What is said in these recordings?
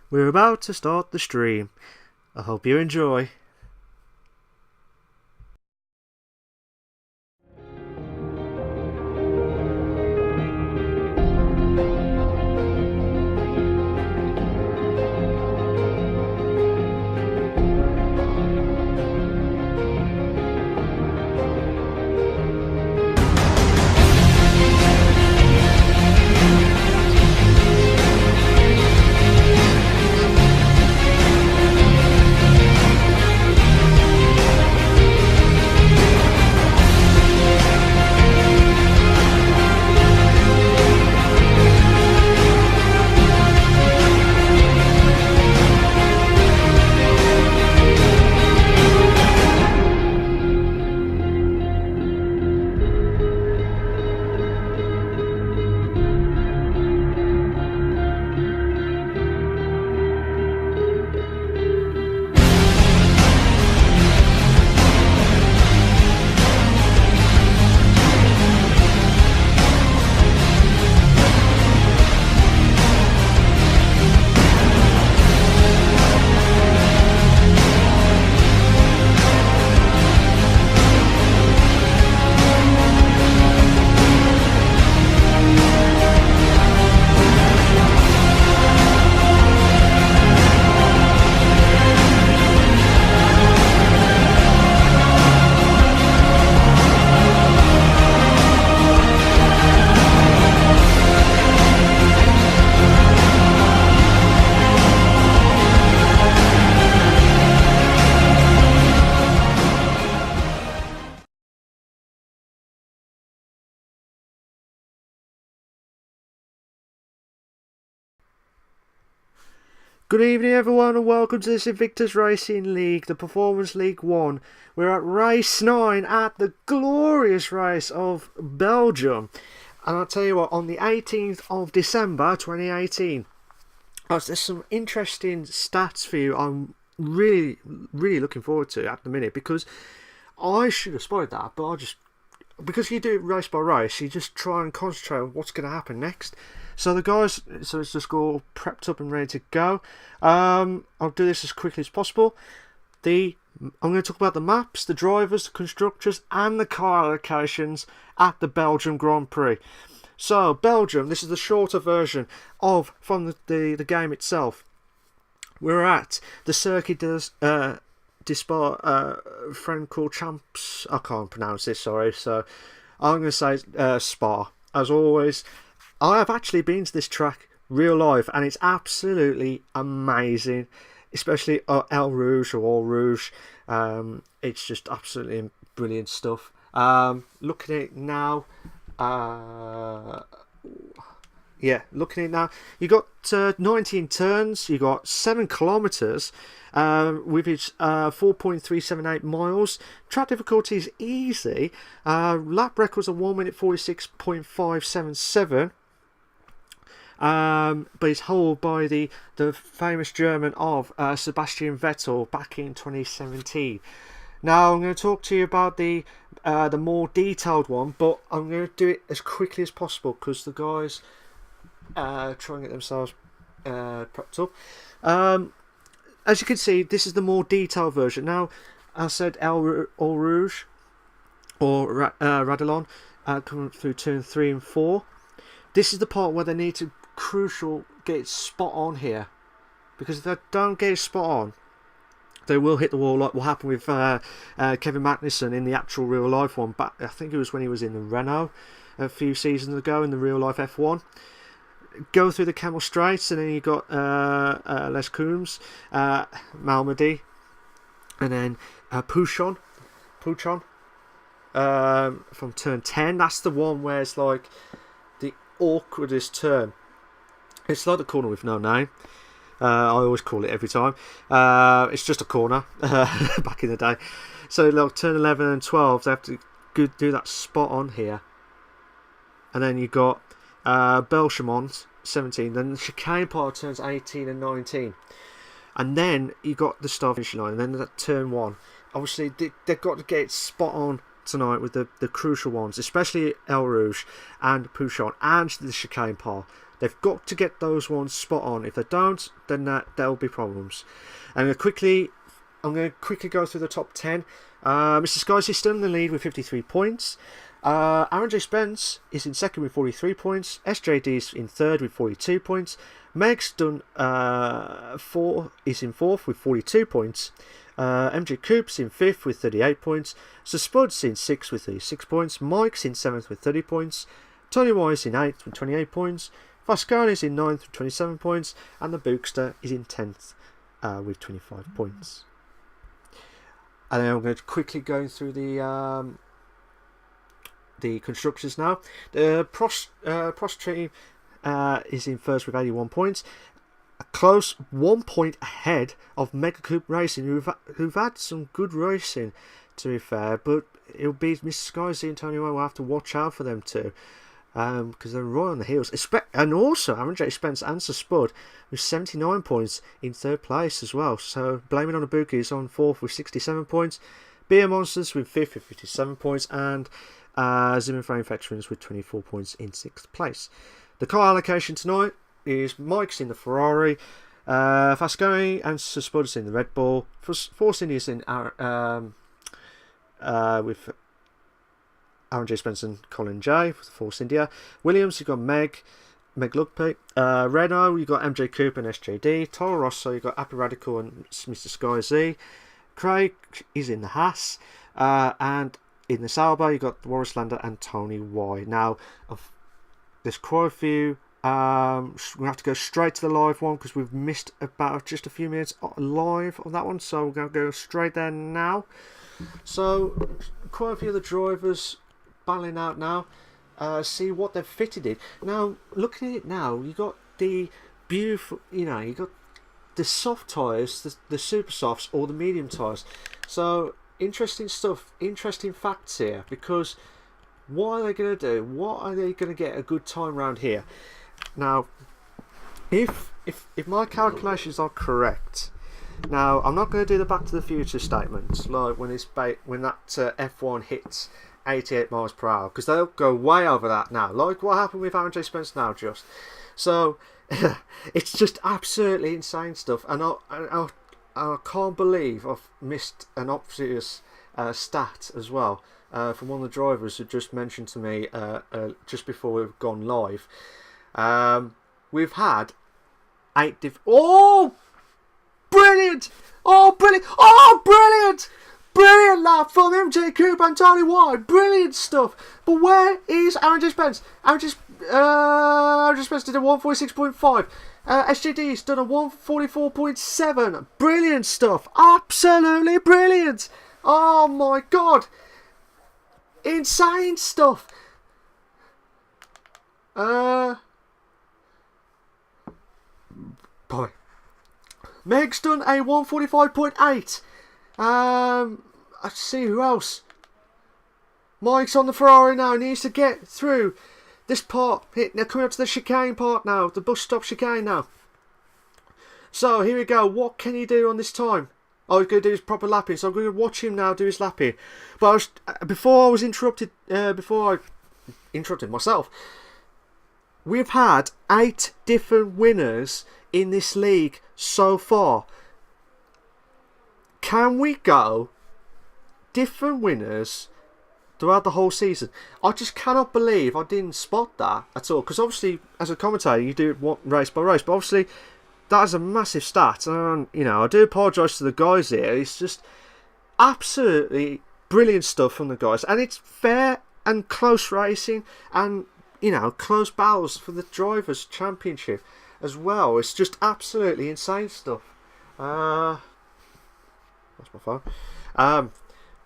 We're about to start the stream. I hope you enjoy. Good evening everyone and welcome to this Invictus Racing League, the Performance League 1. We're at race 9 at the glorious race of Belgium. And I'll tell you what, on the 18th of December 2018, there's some interesting stats for you I'm really looking forward to at the minute, because I should have spotted that, but because you do it race by race, you just try and concentrate on what's going to happen next. So the guys, it's just all prepped up and ready to go. I'll do this as quickly as possible. I'm going to talk about the maps, the drivers, the constructors, and the car allocations at the Belgium Grand Prix. So Belgium, this is the shorter version from the game itself. We're at the Circuit des Francorchamps. I can't pronounce this, sorry. So I'm going to say Spa. As always, I have actually been to this track real life, and it's absolutely amazing, especially El Rouge or All Rouge. It's just absolutely brilliant stuff. Looking at it now, looking at it now, you got 19 turns, you got 7 kilometers, with its 4.378 miles. Track difficulty is easy. Lap records are 1 minute 46.577. But it's held by the famous German of Sebastian Vettel back in 2017. Now I'm going to talk to you about the more detailed one, but I'm going to do it as quickly as possible because the guys try and get themselves prepped up. As you can see, this is the more detailed version. Now, I said All Rouge or Radillon coming through turn 3 and 4. This is the part where they need to get it spot on here, because if they don't get it spot on, they will hit the wall, like what happened with Kevin Magnussen in the actual real life one. But I think it was when he was in the Renault a few seasons ago in the real life F1. Go through the Camel Straits, and then you got Les Coombs, Malmedy, and then Pouchon from turn 10. That's the one where it's like the awkwardest turn. It's like the corner with no name. I always call it every time. It's just a corner back in the day. So like turn 11 and 12, they have to do that spot on here. And then you got Belgium 17. Then the chicane part turns 18 and 19. And then you got the start finish line. And then that turn 1. Obviously, they've got to get it spot on tonight with the crucial ones, especially El Rouge and Pouchon and the chicane part. They've got to get those ones spot on. If they don't, then there'll be problems. I'm going to quickly go through the top 10. Mr. Skies is still in the lead with 53 points. Aaron J. Spence is in second with 43 points. SJD is in third with 42 points. Meg's done is in fourth with 42 points. MJ Coop's in fifth with 38 points. So Spud's in sixth with 36 points. Mike's in seventh with 30 points. Tony Wise in eighth with 28 points. Vascani is in ninth with 27 points. And the Bookster is in 10th with 25 points. And then I'm going to quickly go through the constructors now. The Prost team is in first with 81 points. A close 1 point ahead of Mega Coupe Racing, who've had some good racing, to be fair. But it'll be Mr. Skyzy and Tony Way will have to watch out for them too. Because they're right on the heels. And also Aaron J. Spence and Sir Spud with 79 points in third place as well. So blaming on the Bookies on fourth with 67 points. Beer Monsters with fifth with 57 points. And Zimmer Frame Veterans with 24 points in sixth place. The car allocation tonight is Mike's in the Ferrari. Fasconi and Sir Spud's in the Red Bull. Force India's in with Aaron J. Spence and Colin J. for the Force India. Williams, you've got Meg Lugpe. Renault, you've got MJ Cooper and SJD. Toro Rosso, you've got Appy Radical and Mr. Sky Z. Craig is in the Haas. And in the Sauber, you've got Warris Lander and Tony Y. Now, there's quite a few. We have to go straight to the live one because we've missed about just a few minutes live on that one. So we're going to go straight there now. So, quite a few of the drivers battling out now. See what they've fitted in. Now, looking at it now, you got the beautiful, you got the soft tyres, the super softs, or the medium tyres. So, interesting stuff, interesting facts here, because what are they going to do? What are they going to get a good time around here? Now, if my calculations are correct, now I'm not going to do the Back to the Future statements like when that F1 hits 88 miles per hour, because they'll go way over that now, like what happened with Aaron J. Spence now just. So it's just absolutely insane stuff, and I can't believe I've missed an obvious stat as well from one of the drivers who just mentioned to me just before we've gone live. We've had 8 different. Oh, brilliant! Oh, brilliant! Oh, brilliant! Brilliant lap from MJ Cooper and Tony White. Brilliant stuff. But where is Aaron J. Spence? Aaron J. Spence did a 146.5. SJD's done a 144.7. Brilliant stuff. Absolutely brilliant. Oh my god. Insane stuff. Boy. Meg's done a 145.8. Let's see who else. Mike's on the Ferrari now. He needs to get through this part. They're coming up to the chicane part now. The bus stop chicane now. So here we go. What can he do on this time? Oh, he's going to do his proper lapping. So I'm going to watch him now do his lapping. But before I interrupted myself, we've had 8 different winners in this league so far. Can we go different winners throughout the whole season? I just cannot believe I didn't spot that at all. Because obviously, as a commentator, you do it race by race. But obviously, that is a massive stat. And, I do apologise to the guys here. It's just absolutely brilliant stuff from the guys. And it's fair and close racing. And, close battles for the Drivers' Championship as well. It's just absolutely insane stuff. That's my phone.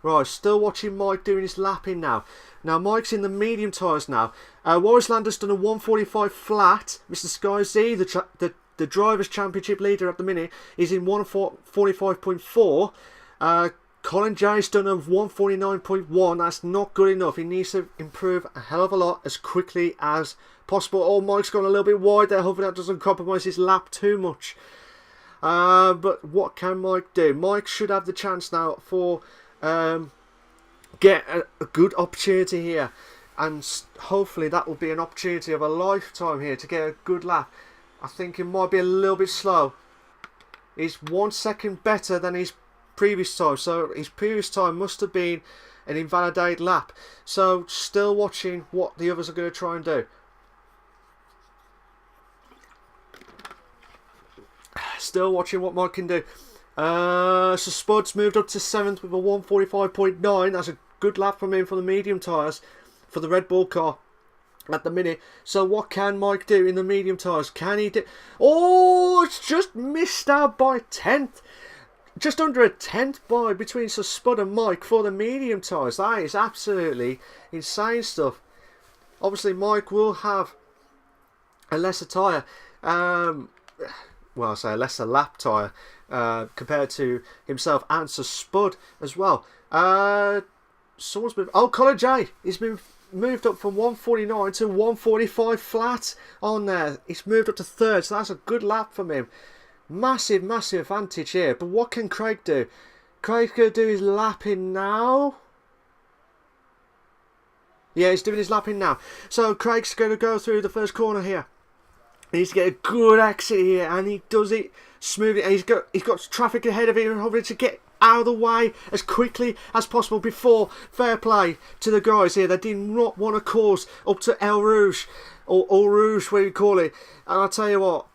Right, still watching Mike doing his lapping now. Now Mike's in the medium tyres now. Warris Lander's done a 145 flat. Mr. Sky Z, the Drivers' Championship leader at the minute, is in 145.4. Colin J's done a 149.1. That's not good enough. He needs to improve a hell of a lot as quickly as possible. Oh, Mike's gone a little bit wide there. Hopefully that doesn't compromise his lap too much. But what can Mike do? Mike should have the chance now for get a good opportunity here, and hopefully that will be an opportunity of a lifetime here to get a good lap. I think it might be a little bit slow. He's 1 second better than his previous time, so his previous time must have been an invalidated lap. So still watching what the others are going to try and do. Still watching what Mike can do. So Spud's moved up to 7th with a 1:45.9. That's a good lap from him for the medium tyres for the Red Bull car at the minute. So what can Mike do in the medium tyres? Can he do... Oh, it's just missed out by 10th. Just under a 10th by between Spud and Mike for the medium tyres. That is absolutely insane stuff. Obviously Mike will have a lesser tyre. Well, I say a lesser lap tyre compared to himself and Spud as well. Someone's moved... Oh, Colin J. He's been moved up from 1:49 to 1:45 flat on there. He's moved up to 3rd, so that's a good lap from him. Massive, massive advantage here. But what can Craig do? Craig's going to do his lapping now. Yeah, he's doing his lapping now. So Craig's going to go through the first corner here. He needs to get a good exit here, and he does it smoothly. And he's got traffic ahead of him, and hoping to get out of the way as quickly as possible before. Fair play to the guys here. They did not want to cause up to El Rouge, or Eau Rouge, where you call it. And I'll tell you what,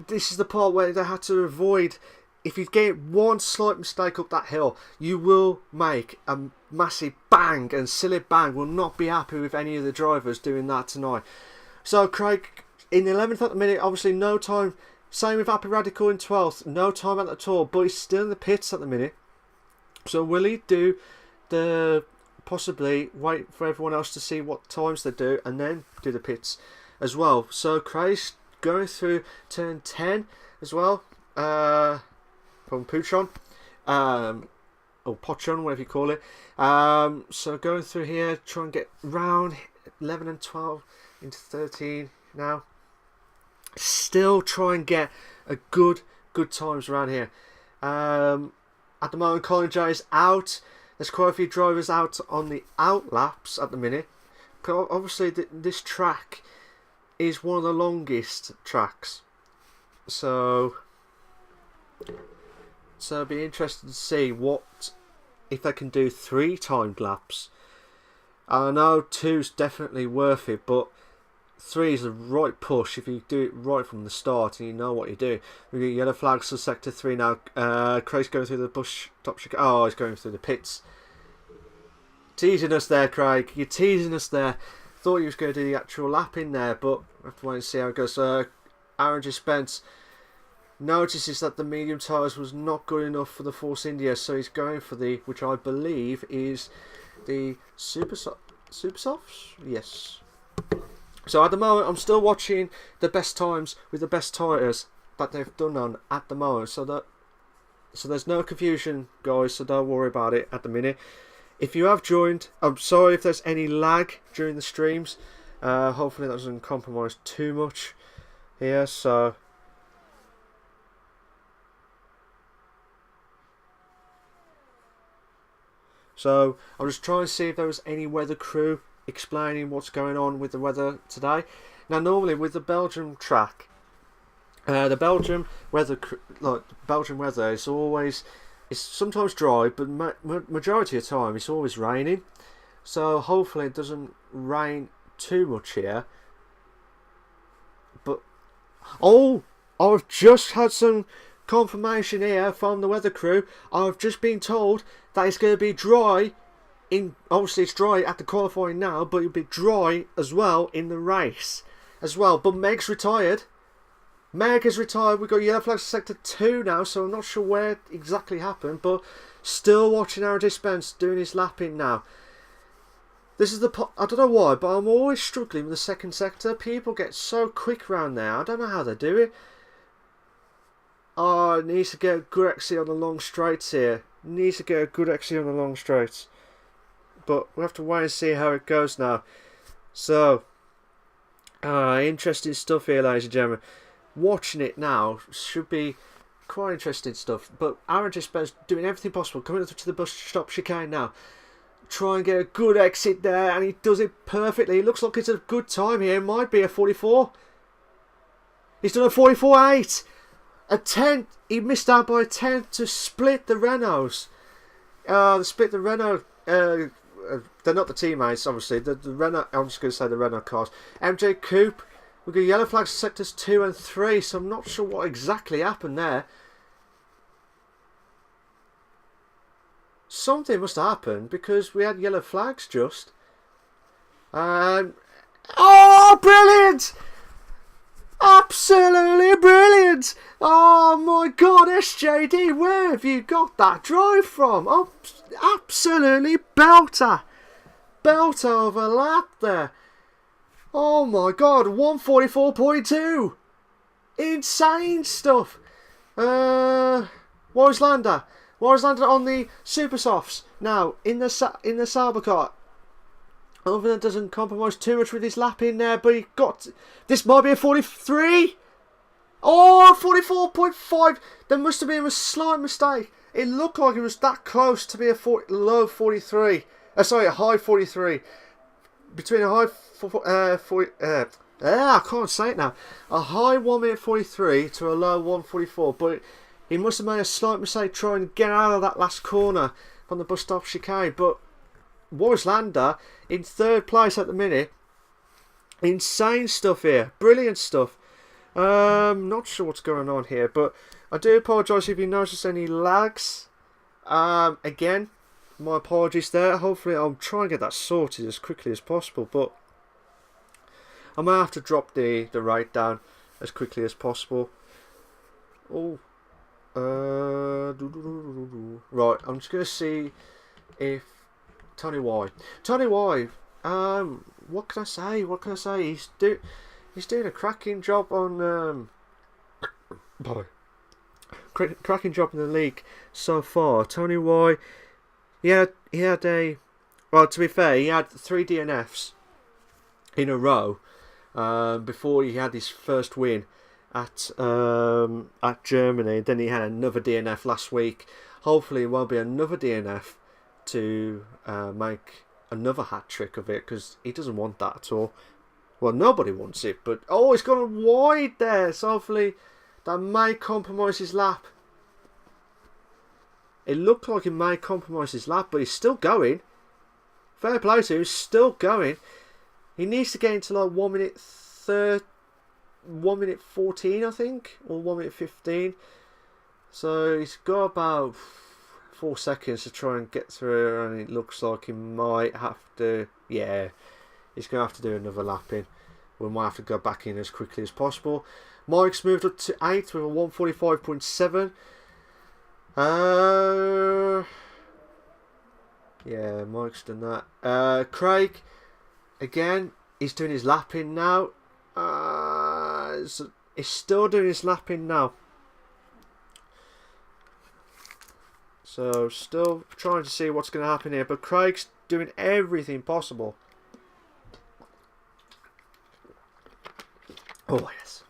this is the part where they had to avoid. If you get one slight mistake up that hill, you will make a massive bang, and silly bang will not be happy with any of the drivers doing that tonight. So Craig in 11th at the minute, obviously no time. Same with Happy Radical in 12th, no time at all, but he's still in the pits at the minute. So will he do the... possibly wait for everyone else to see what times they do and then do the pits as well. So Craig's going through turn 10 as well, from Puchon, or Pochon, whatever you call it. So going through here, try and get round 11 and 12 into 13 now. Still try and get a good times around here. At the moment, Colin J is out. There's quite a few drivers out on the out laps at the minute. Obviously, this track is one of the longest tracks, so it'll be interesting to see what if they can do 3 timed laps. I know 2's definitely worth it, but 3 is the right push if you do it right from the start and you know what you're doing. We get yellow flags for sector 3 now. Craig's going through the bush top chicane. Oh, he's going through the pits. Teasing us there, Craig. You're teasing us there. Thought you was going to do the actual lap in there, but we'll have to wait and see how it goes. Aaron G. Spence notices that the medium tyres was not good enough for the Force India, so he's going for the, which I believe is the Super Softs? Yes. So at the moment, I'm still watching the best times with the best tyres that they've done on at the moment. So there's no confusion, guys, so don't worry about it at the minute. If you have joined, I'm sorry if there's any lag during the streams. Hopefully that doesn't compromise too much here. So I'm just trying to see if there was any weather crew explaining what's going on with the weather today. Now normally with the Belgium track, the Belgium weather, Belgian weather is always, it's sometimes dry, but majority of the time it's always raining. So hopefully it doesn't rain too much here. But oh, I've just had some confirmation here from the weather crew. I've just been told that it's going to be dry. Obviously it's dry at the qualifying now, but it'll be dry as well in the race as well. But Meg's retired. Meg is retired. We've got yellow flags for sector 2 now, so I'm not sure where it exactly happened, but still watching Aaron Spence doing his lapping now. This is the I don't know why, but I'm always struggling with the second sector. People get so quick around there. I don't know how they do it. Oh, it needs to get a good exit on the long straights here. Needs to get a good exit on the long straights. But we'll have to wait and see how it goes now. So, interesting stuff here, ladies and gentlemen. Watching it now should be quite interesting stuff. But Aaron just doing everything possible. Coming up to the bus stop chicane now. try and get a good exit there, and he does it perfectly. It looks like it's a good time here. It might be a 44. He's done a 44.8. A 10. He missed out by a 10 to split the Renaults. Split the Renault. They're not the teammates, obviously. The Renault. I'm just going to say the Renault cars. MJ Coupe. We've got yellow flags sectors 2 and 3. So I'm not sure what exactly happened there. Something must have happened because we had yellow flags just. Oh, brilliant! Absolutely brilliant! Oh my God, SJD, where have you got that drive from? Oh, absolutely belter! Belter of a lap there. Oh my God, 144.2! Insane stuff! Wojlander on the Super Softs. Now, in the Sauber car. Hopefully that doesn't compromise too much with his lap in there, but he got... This might be a 43. Oh, 44.5. There must have been a slight mistake. It looked like it was that close to be a low 43. Sorry, a high 43. Between a high... I can't say it now. A high 1 minute 43 to a low 144. But he must have made a slight mistake trying to get out of that last corner from the bus stop chicane. But Wojlander in 3rd place at the minute. Insane stuff here. Brilliant stuff. Not sure what's going on here, but I do apologise if you notice any lags. Again, my apologies there. Hopefully I'll try and get that sorted as quickly as possible, but I might have to drop the rate down as quickly as possible. Oh, right, I'm just going to see if Tony Y. What can I say? He's doing a cracking job on cracking job in the league so far. Tony Y. He had a, well, to be fair, he had 3 DNFs in a row before he had his first win at Germany. Then he had another DNF last week. Hopefully, it won't be another DNF to make another hat trick of it, because he doesn't want that at all. Well, nobody wants it, but oh, it's gone wide there, so hopefully that may compromise his lap. It looked like it may compromise his lap, but he's still going. Fair play to him, he's still going. He needs to get into like 1 minute 14, I think, or 1 minute 15. So he's got about 4 seconds to try and get through, and it looks like he might have to, yeah, he's going to have to do another lap in. We might have to go back in as quickly as possible. Mike's moved up to 8th with a 145.7. Yeah, Mike's done that. Craig, again, he's doing his lap in now. He's still doing his lap in now. So, still trying to see what's going to happen here. But Craig's doing everything possible. Oh, yes.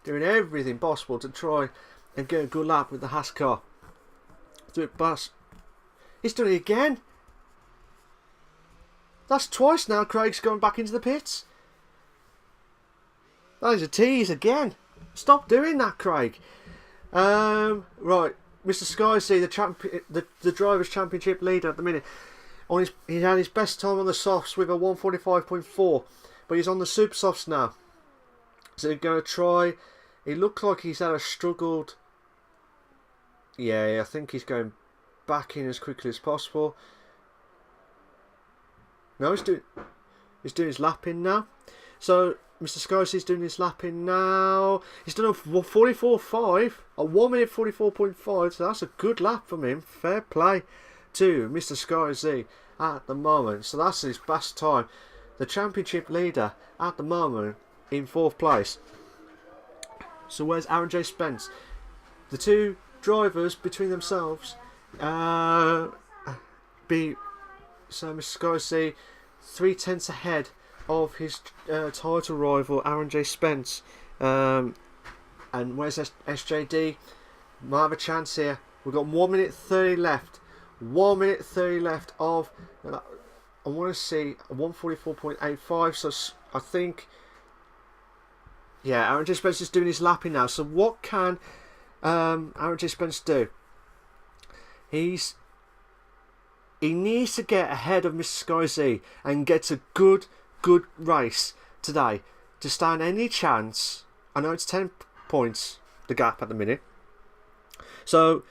Doing everything possible to try and get a good lap with the Haas car. Do it past. He's doing it again. That's twice now Craig's gone back into the pits. That is a tease again. Stop doing that, Craig. Right. Mr. Skyzy, the Drivers' Championship leader at the minute. He had his best time on the softs with a 145.4, but he's on the super softs now. So he's going to try. It looked like he's had a struggled. Yeah, I think he's going back in as quickly as possible. No, he's doing his lap in now. So Mr. Skyzy's doing his lap in now. He's done a 44.5, a 1 minute 44.5. So that's a good lap from him. Fair play to Mr. Skyzy at the moment. So that's his best time. The championship leader at the moment in 4th place. So where's Aaron J. Spence? The two drivers between themselves. So Mr. Skyzy 3/10 ahead of his title rival Aaron J. Spence. And where's SJD? Might have a chance here. We've got 1 minute 30 left. 1 minute 30 left of. I want to see 144.85. So I think, yeah, Aaron J. Spencer's doing his lapping now. So what can Aaron J. Spencer do? He needs to get ahead of Mr. Sky Z and get a good race today to stand any chance. I know it's 10 points the gap at the minute. So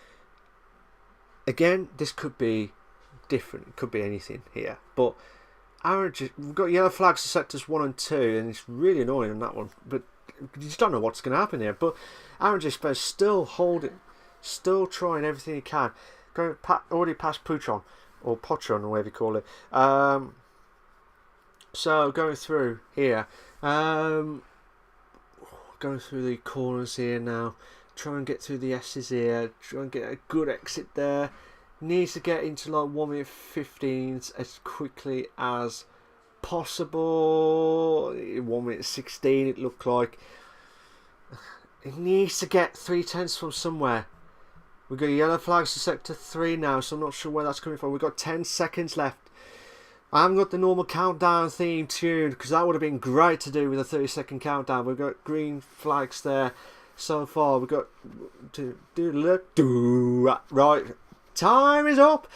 again, this could be different. It could be anything here. But we've got yellow flags for sectors 1 and 2, and it's really annoying on that one. But you just don't know what's going to happen here. But Aaron J. Spencer still holding, still trying everything he can. Going already past Puchon, or Pochon, or whatever you call it. So going through here, going through the corners here now. Try and get through the S's here. Try and get a good exit there. Needs to get into like 1 minute 15s as quickly as possible. 1 minute 16 it looked like. It needs to get 3/10 from somewhere. We've got yellow flags to sector 3 now, so I'm not sure where that's coming from. We've got 10 seconds left. I haven't got the normal countdown theme tuned because that would have been great to do with a 30-second countdown. We've got green flags there so far. We've got right. Time is up.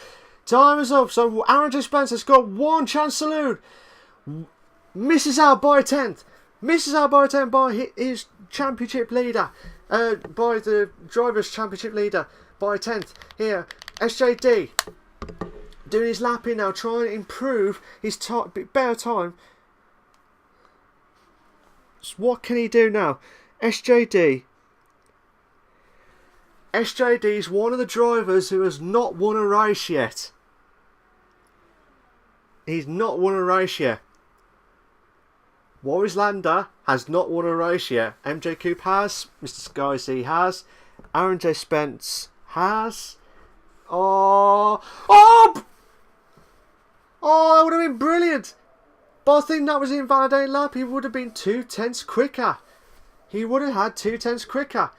Time is up. So Aaron J. Spencer's got one chance to lose. Misses out by a 10th. Misses out by a 10th by his championship leader. By the driver's championship leader by a 10th. Here, SJD doing his lapping now, trying to improve his better time. So what can he do now? SJD is one of the drivers who has not won a race yet. He's not won a race yet. Warris Lander has not won a race yet. MJ Coupe has. Mr. Sky Z has. Aaron J. Spence has. Oh, that would have been brilliant. But I think that was the invalidating lap. He would have been 2/10 quicker. He would have had 2/10 quicker.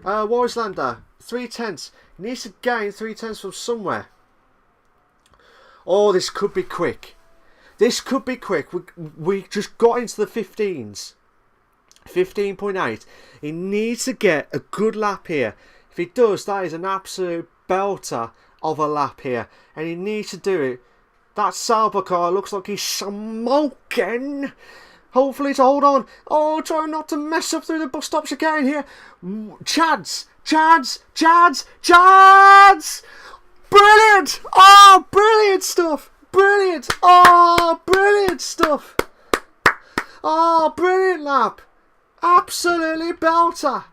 Warris Lander, 3/10. He needs to gain 3/10 from somewhere. Oh, this could be quick. This could be quick. We just got into the 15s. 15.8. He needs to get a good lap here. If he does, that is an absolute belter of a lap here. And he needs to do it. That Sauber car looks like he's smoking. Hopefully to hold on. Oh, try not to mess up through the bus stops again here. Chads. Brilliant. Oh, brilliant stuff. Brilliant. Oh, brilliant stuff. Oh, brilliant lap. Absolutely belter.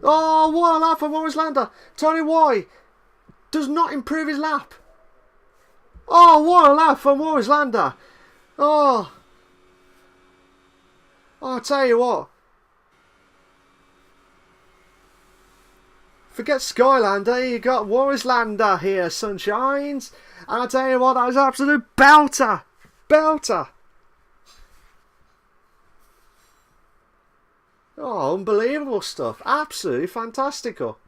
Oh, what a lap from Warris Lander. Tony Y does not improve his lap. Oh, what a lap from Warris Lander. Oh, I'll tell you what. Forget Skylander, you got Warris Lander here, sunshines. And I'll tell you what, that was absolute belter. Belter. Oh, unbelievable stuff. Absolutely fantastical.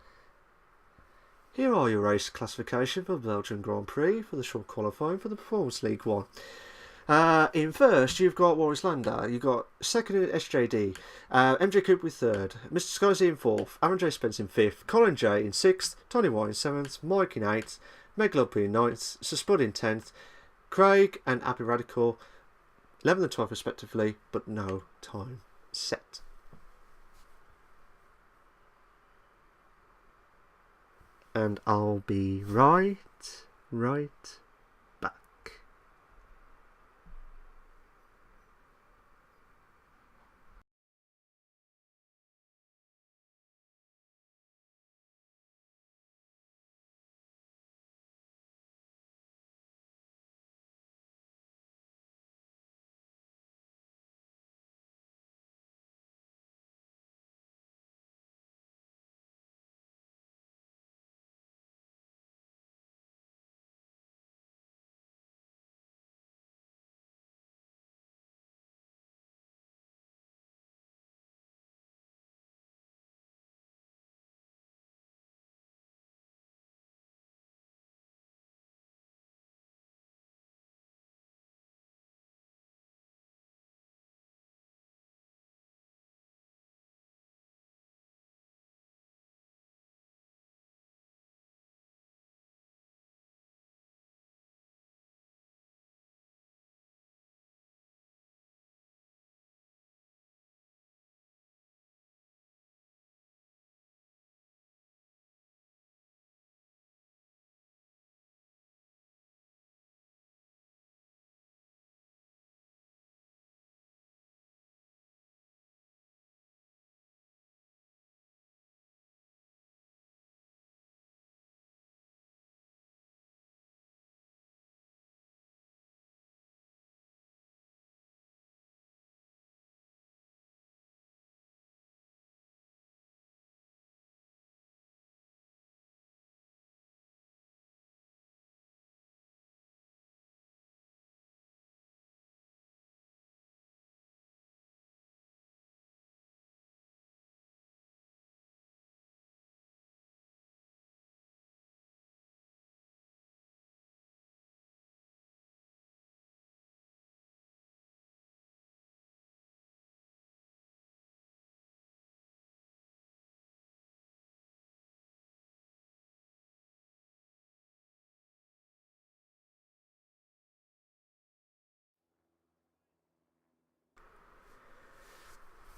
Here are your race classification for the Belgian Grand Prix for the short qualifying for the Performance League 1. In first, you've got Warris Lander. You've got second SJD. MJ Coupe with third. Mr. Sky Z in fourth. Aaron J. Spence in fifth. Colin J in sixth. Tony Y in seventh. Mike in eighth. Meg Lopey in ninth. Sir Spud in 10th. Craig and Abby Radical 11th and 12th respectively, but no time set. And I'll be right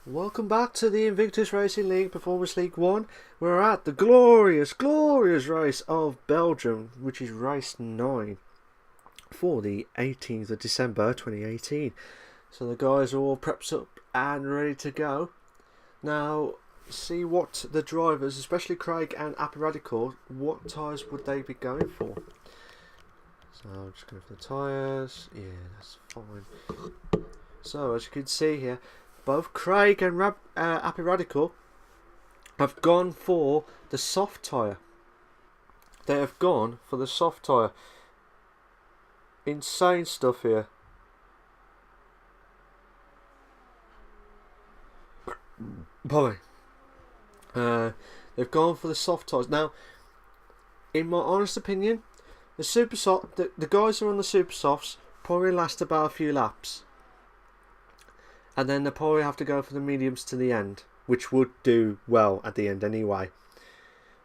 Welcome back to the Invictus Racing League Performance League 1. We're at the glorious race of Belgium, which is race 9 for the 18th of December 2018. So the guys are all prepped up and ready to go. Now, see what the drivers, especially Craig and Apiradical, what tyres would they be going for? So I'm just going for the tyres. Yeah, that's fine. So as you can see here, both Craig and Apiradical have gone for the soft tyre. They have gone for the soft tyre. Insane stuff here. Boy, they've gone for the soft tyres. Now, in my honest opinion, the super soft, the guys who are on the super softs probably last about a few laps, and then they probably have to go for the mediums to the end, which would do well at the end anyway.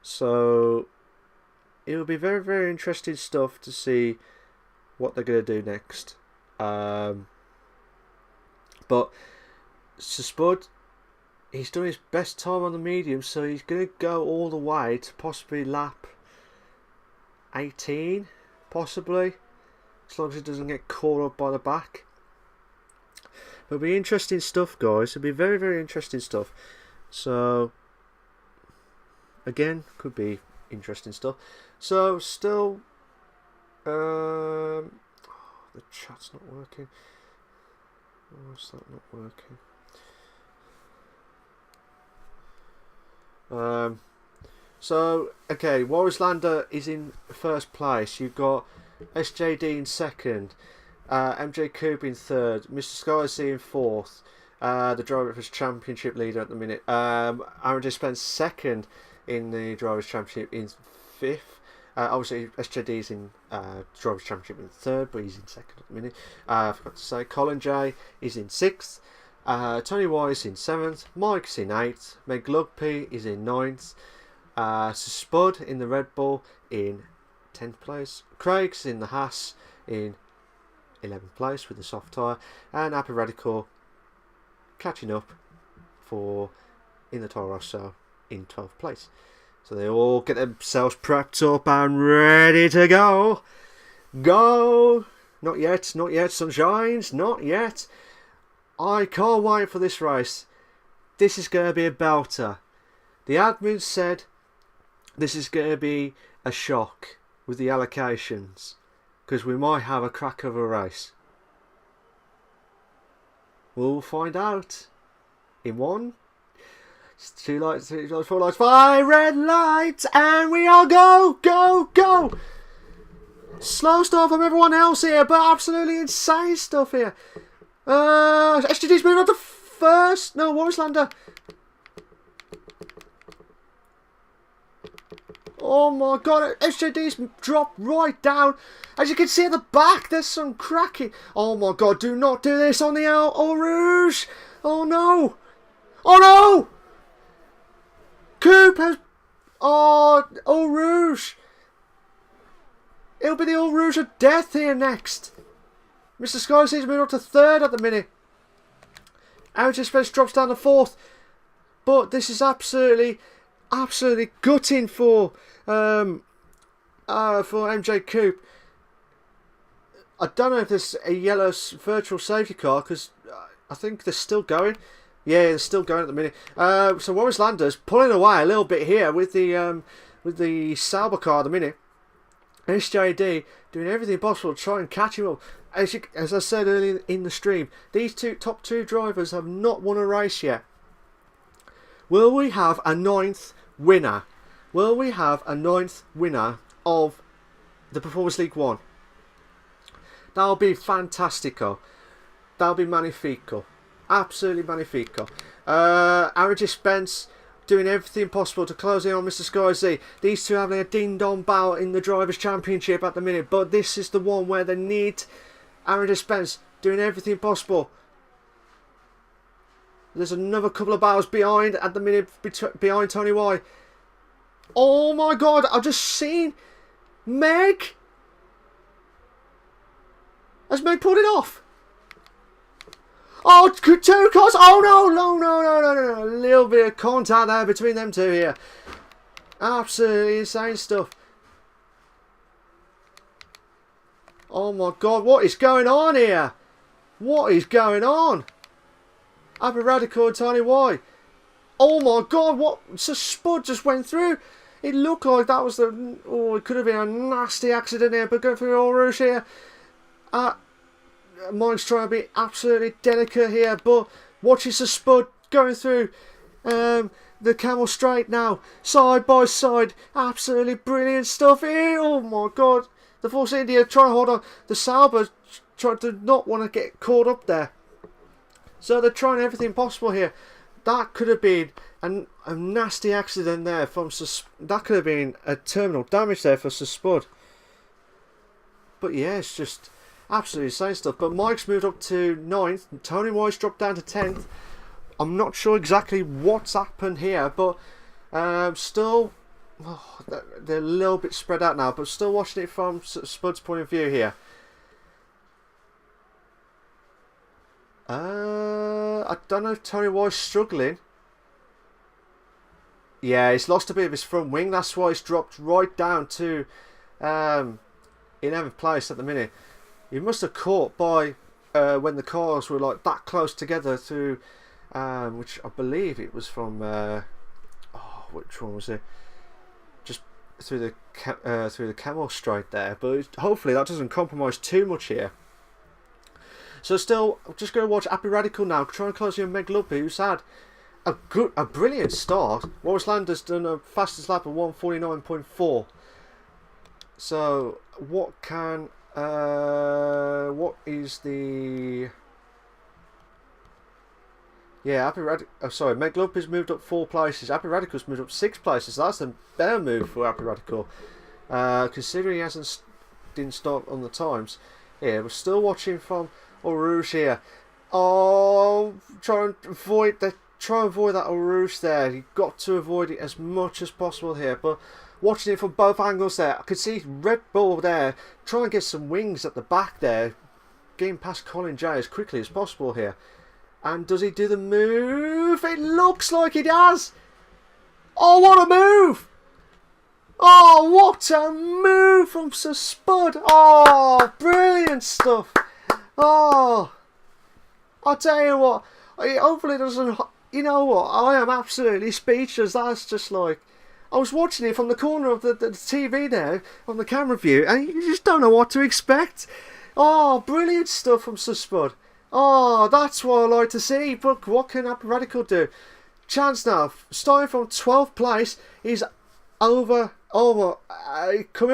So it'll be very interesting stuff to see what they're going to do next. But Spud, he's done his best time on the medium, so he's going to go all the way to possibly lap 18, possibly, as long as he doesn't get caught up by the back. It'll be interesting stuff, guys. It'll be very interesting stuff. So again, could be interesting stuff. So still, the chat's not working. Why is that not working? So okay, Warrislander is in first place. You've got SJD in second, MJ Coop in third, Mr. Skyzy in fourth, the Drivers' Championship leader at the minute. Aaron Dispense second in the Drivers' Championship in fifth. Obviously SJD's in Drivers' Championship in third, but he's in second at the minute. I forgot to say, Colin J is in sixth. Tony Wise in 7th, Mike's in 8th, Meg Lugby is in 9th, Spud in the Red Bull in 10th place, Craig's in the Haas in 11th place with the soft tyre, and Apiradical catching up in the Toro Rosso in 12th place. So they all get themselves prepped up and ready to go. Go! Not yet, sunshines, not yet. I can't wait for this race. This is going to be a belter. The admin said this is going to be a shock with the allocations, because we might have a crack of a race. We'll find out in 1, 2 lights, 3 lights, 4 lights, 5 red lights, and we all go. Slow stuff from everyone else here, but absolutely insane stuff here. SGD's moving on to first. No, Warrislander. Oh my god, SJD's dropped right down. As you can see at the back, there's some cracking. Oh my god, do not do this on the Eau Rouge. Oh no. Oh no. Coop has... Oh, Eau Rouge. It'll be the Eau Rouge of death here next. Mr. Skyzy's moving up to third at the minute. Aaron Spence drops down to fourth. But this is absolutely gutting for MJ Coop. I don't know if there's a yellow virtual safety car, because I think they're still going. Yeah, they're still going at the minute. So Warrislander's pulling away a little bit here with the Sauber car at the minute. SJD doing everything possible to try and catch him up. As I said earlier in the stream, these top two drivers have not won a race yet. Will we have a 9th winner? Will we have a 9th winner of the Performance League 1? That'll be fantastico. That'll be magnifico. Absolutely magnifico. Aaron Spence doing everything possible to close in on Mr. Skyzy. These two having a ding-dong battle in the Drivers' Championship at the minute, but this is the one where they need Aaron Spence doing everything possible. There's another couple of battles behind at the minute, behind Tony Y. Oh my god, I've just seen Meg. Has Meg pulled it off? Oh, two cars. Oh, no. A little bit of contact there between them two here. Absolutely insane stuff. Oh, my God. What is going on here? What is going on? Happy Radical and Tiny Y. Oh, my God. What? So Spud just went through. It looked like that was the... Oh, it could have been a nasty accident here. But going through all rouge here. Mike's trying to be absolutely delicate here, but watches the Spud going through the Camel Straight now, side by side. Absolutely brilliant stuff here. Oh my God, the Force India trying to hold on. The Sauber trying to not want to get caught up there, so they're trying everything possible here. That could have been a nasty accident there from that could have been a terminal damage there for Spud. But yeah, it's just absolutely insane stuff. But Mike's moved up to 9th. Tony White's dropped down to 10th. I'm not sure exactly what's happened here, but still, they're a little bit spread out now. But still watching it from Spud's point of view here. I don't know if Tony White's struggling. Yeah, he's lost a bit of his front wing. That's why he's dropped right down to 11th place at the minute. He must have caught by when the cars were like that close together through, which I believe it was from, which one was it? Just through the Camel Straight there. But hopefully that doesn't compromise too much here. So still, I'm just going to watch Happy Radical now, trying to close in Meg Lubby, who's had a brilliant start. Wallace Lander's done a fastest lap of 1:49.4. So what can what is the... Yeah, Happy Radical... sorry, Meg Lubby has moved up 4 places. Happy Radical's moved up 6 places. That's a better move for Happy Radical, considering he didn't start on the times. Yeah, we're still watching from Eau Rouge here. Oh, try and avoid that Eau Rouge there. You've got to avoid it as much as possible here. But watching it from both angles there, I could see Red Bull there trying to get some wings at the back there, getting past Colin J as quickly as possible here. And does he do the move? It looks like he does. Oh, what a move! Oh, what a move from Sir Spud. Oh, brilliant stuff. Oh, I'll tell you what, hopefully it doesn't... You know what, I am absolutely speechless. That's just like... I was watching it from the corner of the TV there, on the camera view, and you just don't know what to expect. Oh, brilliant stuff from Sir Spud. Oh, that's what I like to see. But what can Happy Radical do? Chance now, starting from 12th place, he's coming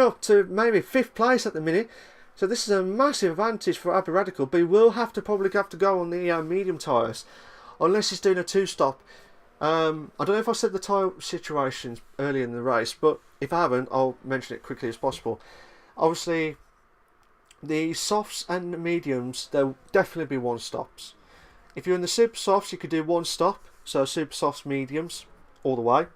up to maybe 5th place at the minute. So this is a massive advantage for Happy Radical, but he will probably have to go on the medium tyres, unless he's doing a 2-stop. I don't know if I said the tyre situations early in the race, but if I haven't, I'll mention it quickly as possible. Obviously, the softs and the mediums, there'll definitely be 1-stops. If you're in the super softs, you could do 1 stop, so super softs, mediums, all the way.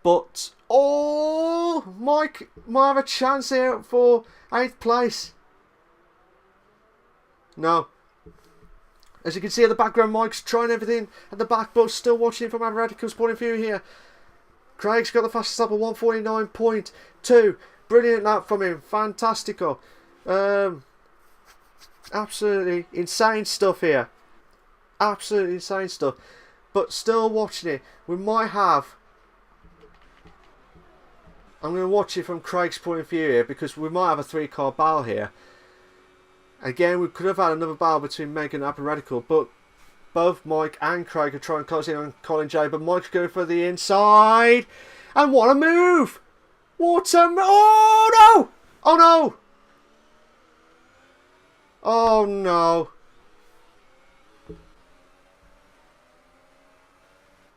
But, oh, Mike might have a chance here for 8th place. No. As you can see in the background, Mike's trying everything at the back, but still watching it from Happy Radical's point of view here. Craig's got the fastest lap of 1:49.2. Brilliant lap from him. Fantastico. Absolutely insane stuff here. Absolutely insane stuff. But still watching it. We might have... I'm going to watch it from Craig's point of view here, because we might have a 3-car battle here. Again, we could have had another battle between Meg and Happy Radical, but both Mike and Craig are trying to close in on Colin J, but Mike's going for the inside. And what a move! What a move! Oh no! Oh no! Oh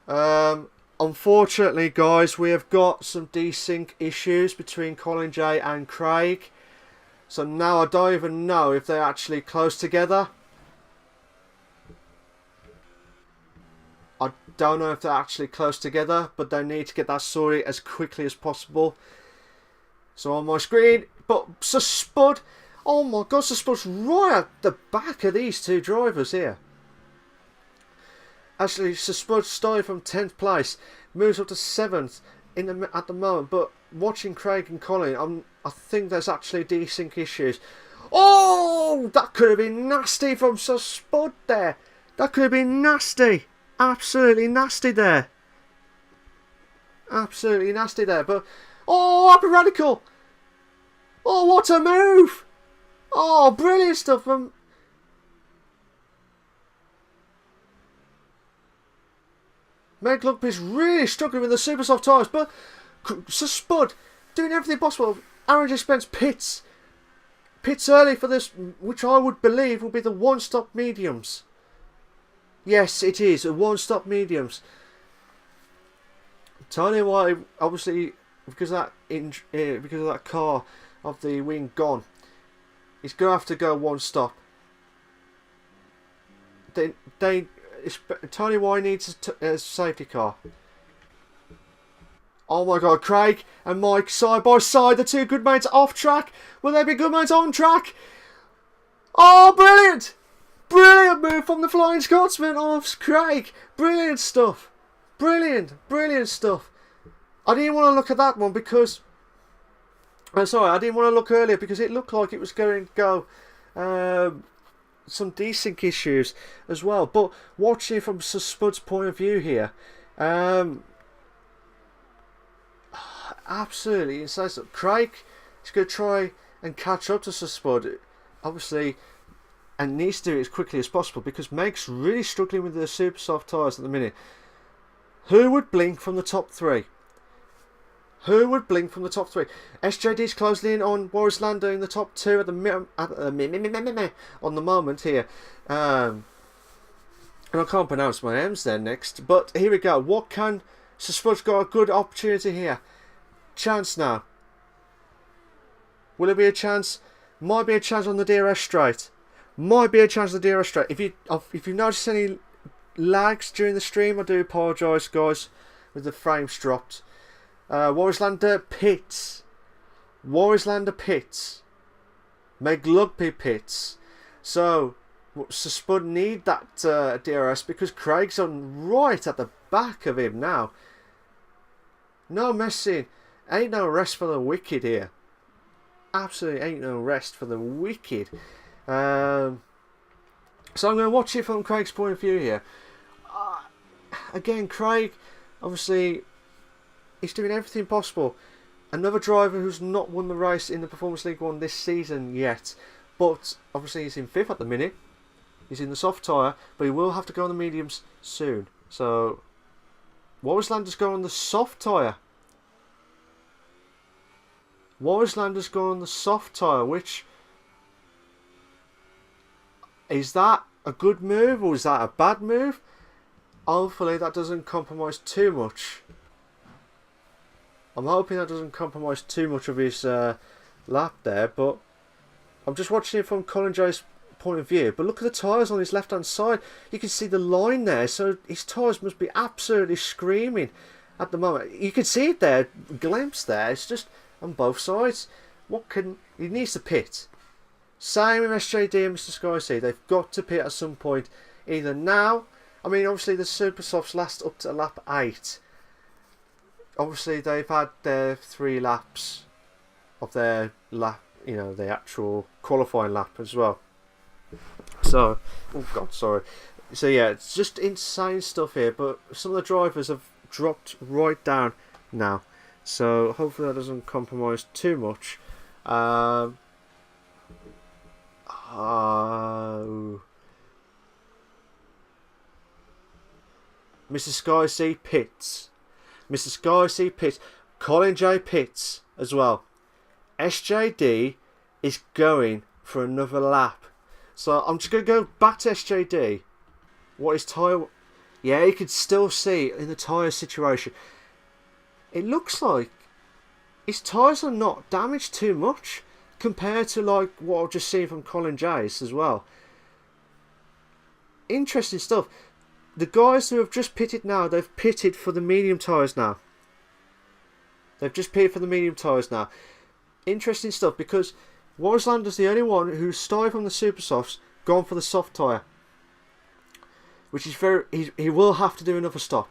no! Unfortunately, guys, we have got some desync issues between Colin J and Craig. So now I don't even know if they're actually close together. I don't know if they're actually close together, but they need to get that sorted as quickly as possible. So on my screen, but Sir Spud, Oh my God, so Spud's right at the back of these two drivers here. Actually, Sir Spud started from 10th place, moves up to 7th at the moment. But watching Craig and Colin, I think there's actually desync issues. Oh, that could have been nasty from Sir Spud there. That could have been nasty. Absolutely nasty there. Absolutely nasty there. But, oh, Happy Radical. Oh, what a move. Oh, brilliant stuff from... Meg Lugby's really struggling with the super soft tyres, but Sir Spud doing everything possible. Aaron J. Spence pits early for this, which I would believe will be the one-stop mediums. Yes, it is a one-stop mediums. Tony White, obviously, because of that car of the wing gone, he's gonna have to go one-stop. Tony White needs a safety car. Oh my God, Craig and Mike side by side, the two good mates off track. Will there be good mates on track? Oh, brilliant! Brilliant move from the Flying Scotsman of Craig. Brilliant stuff. Brilliant stuff. I didn't want to look at that one because... I didn't want to look earlier because it looked like it was going to go... some desync issues as well. But watching from Sir Spud's point of view here... absolutely insane stuff. Craig is going to try and catch up to Sir Spud, obviously, and needs to do it as quickly as possible because Meg's really struggling with the super soft tyres at the minute. Who would blink from the top three? Who would blink from the top three? SJD's closing in on Boris Lando in the top two on the moment here. And I can't pronounce my M's there next. But here we go. What can... Sir Spud's got a good opportunity here. Chance now. Will it be a chance? Might be a chance on the DRS straight. Might be a chance on the DRS straight. If you notice any lags during the stream, I do apologise, guys, with the frames dropped. Warrislander pits. Warrislander pits. Meg Lugby pits. So, Sir Spud need that DRS because Craig's on right at the back of him now. No messing. Ain't no rest for the wicked here. Absolutely ain't no rest for the wicked. So I'm going to watch it from Craig's point of view here. Again, Craig, obviously, he's doing everything possible. Another driver who's not won the race in the Performance League 1 this season yet. But obviously he's in 5th at the minute. He's in the soft tyre, but he will have to go on the mediums soon. So, Warrislander's going on the soft tyre. Warrislander's going on the soft tyre, which... Is that a good move or is that a bad move? Hopefully that doesn't compromise too much. I'm hoping that doesn't compromise too much of his lap there, but I'm just watching it from Colin J's point of view. But look at the tyres on his left hand side. You can see the line there, so his tyres must be absolutely screaming at the moment. You can see it there, glimpse there. It's just on both sides. He needs to pit. Same with SJD and Mr. Sky. They've got to pit at some point, either now. I mean, obviously the Super Softs last up to lap 8. Obviously they've had their 3 laps of their lap, you know, the actual qualifying lap as well. So, oh God, sorry. So yeah, it's just insane stuff here. But some of the drivers have dropped right down now. So hopefully that doesn't compromise too much. Mrs. Sky C pits. Mrs. Sky C pits. Colin J pits as well. SJD is going for another lap. So I'm just going to go back to SJD. What his tyre... Yeah, you can still see in the tyre situation. It looks like his tyres are not damaged too much compared to like what I've just seen from Colin J's as well. Interesting stuff. The guys who have just pitted now, they've pitted for the medium tyres now. They've just pitted for the medium tyres now. Interesting stuff because Warris Lander's the only one who started from the super softs, gone for the soft tyre, which is he will have to do another stop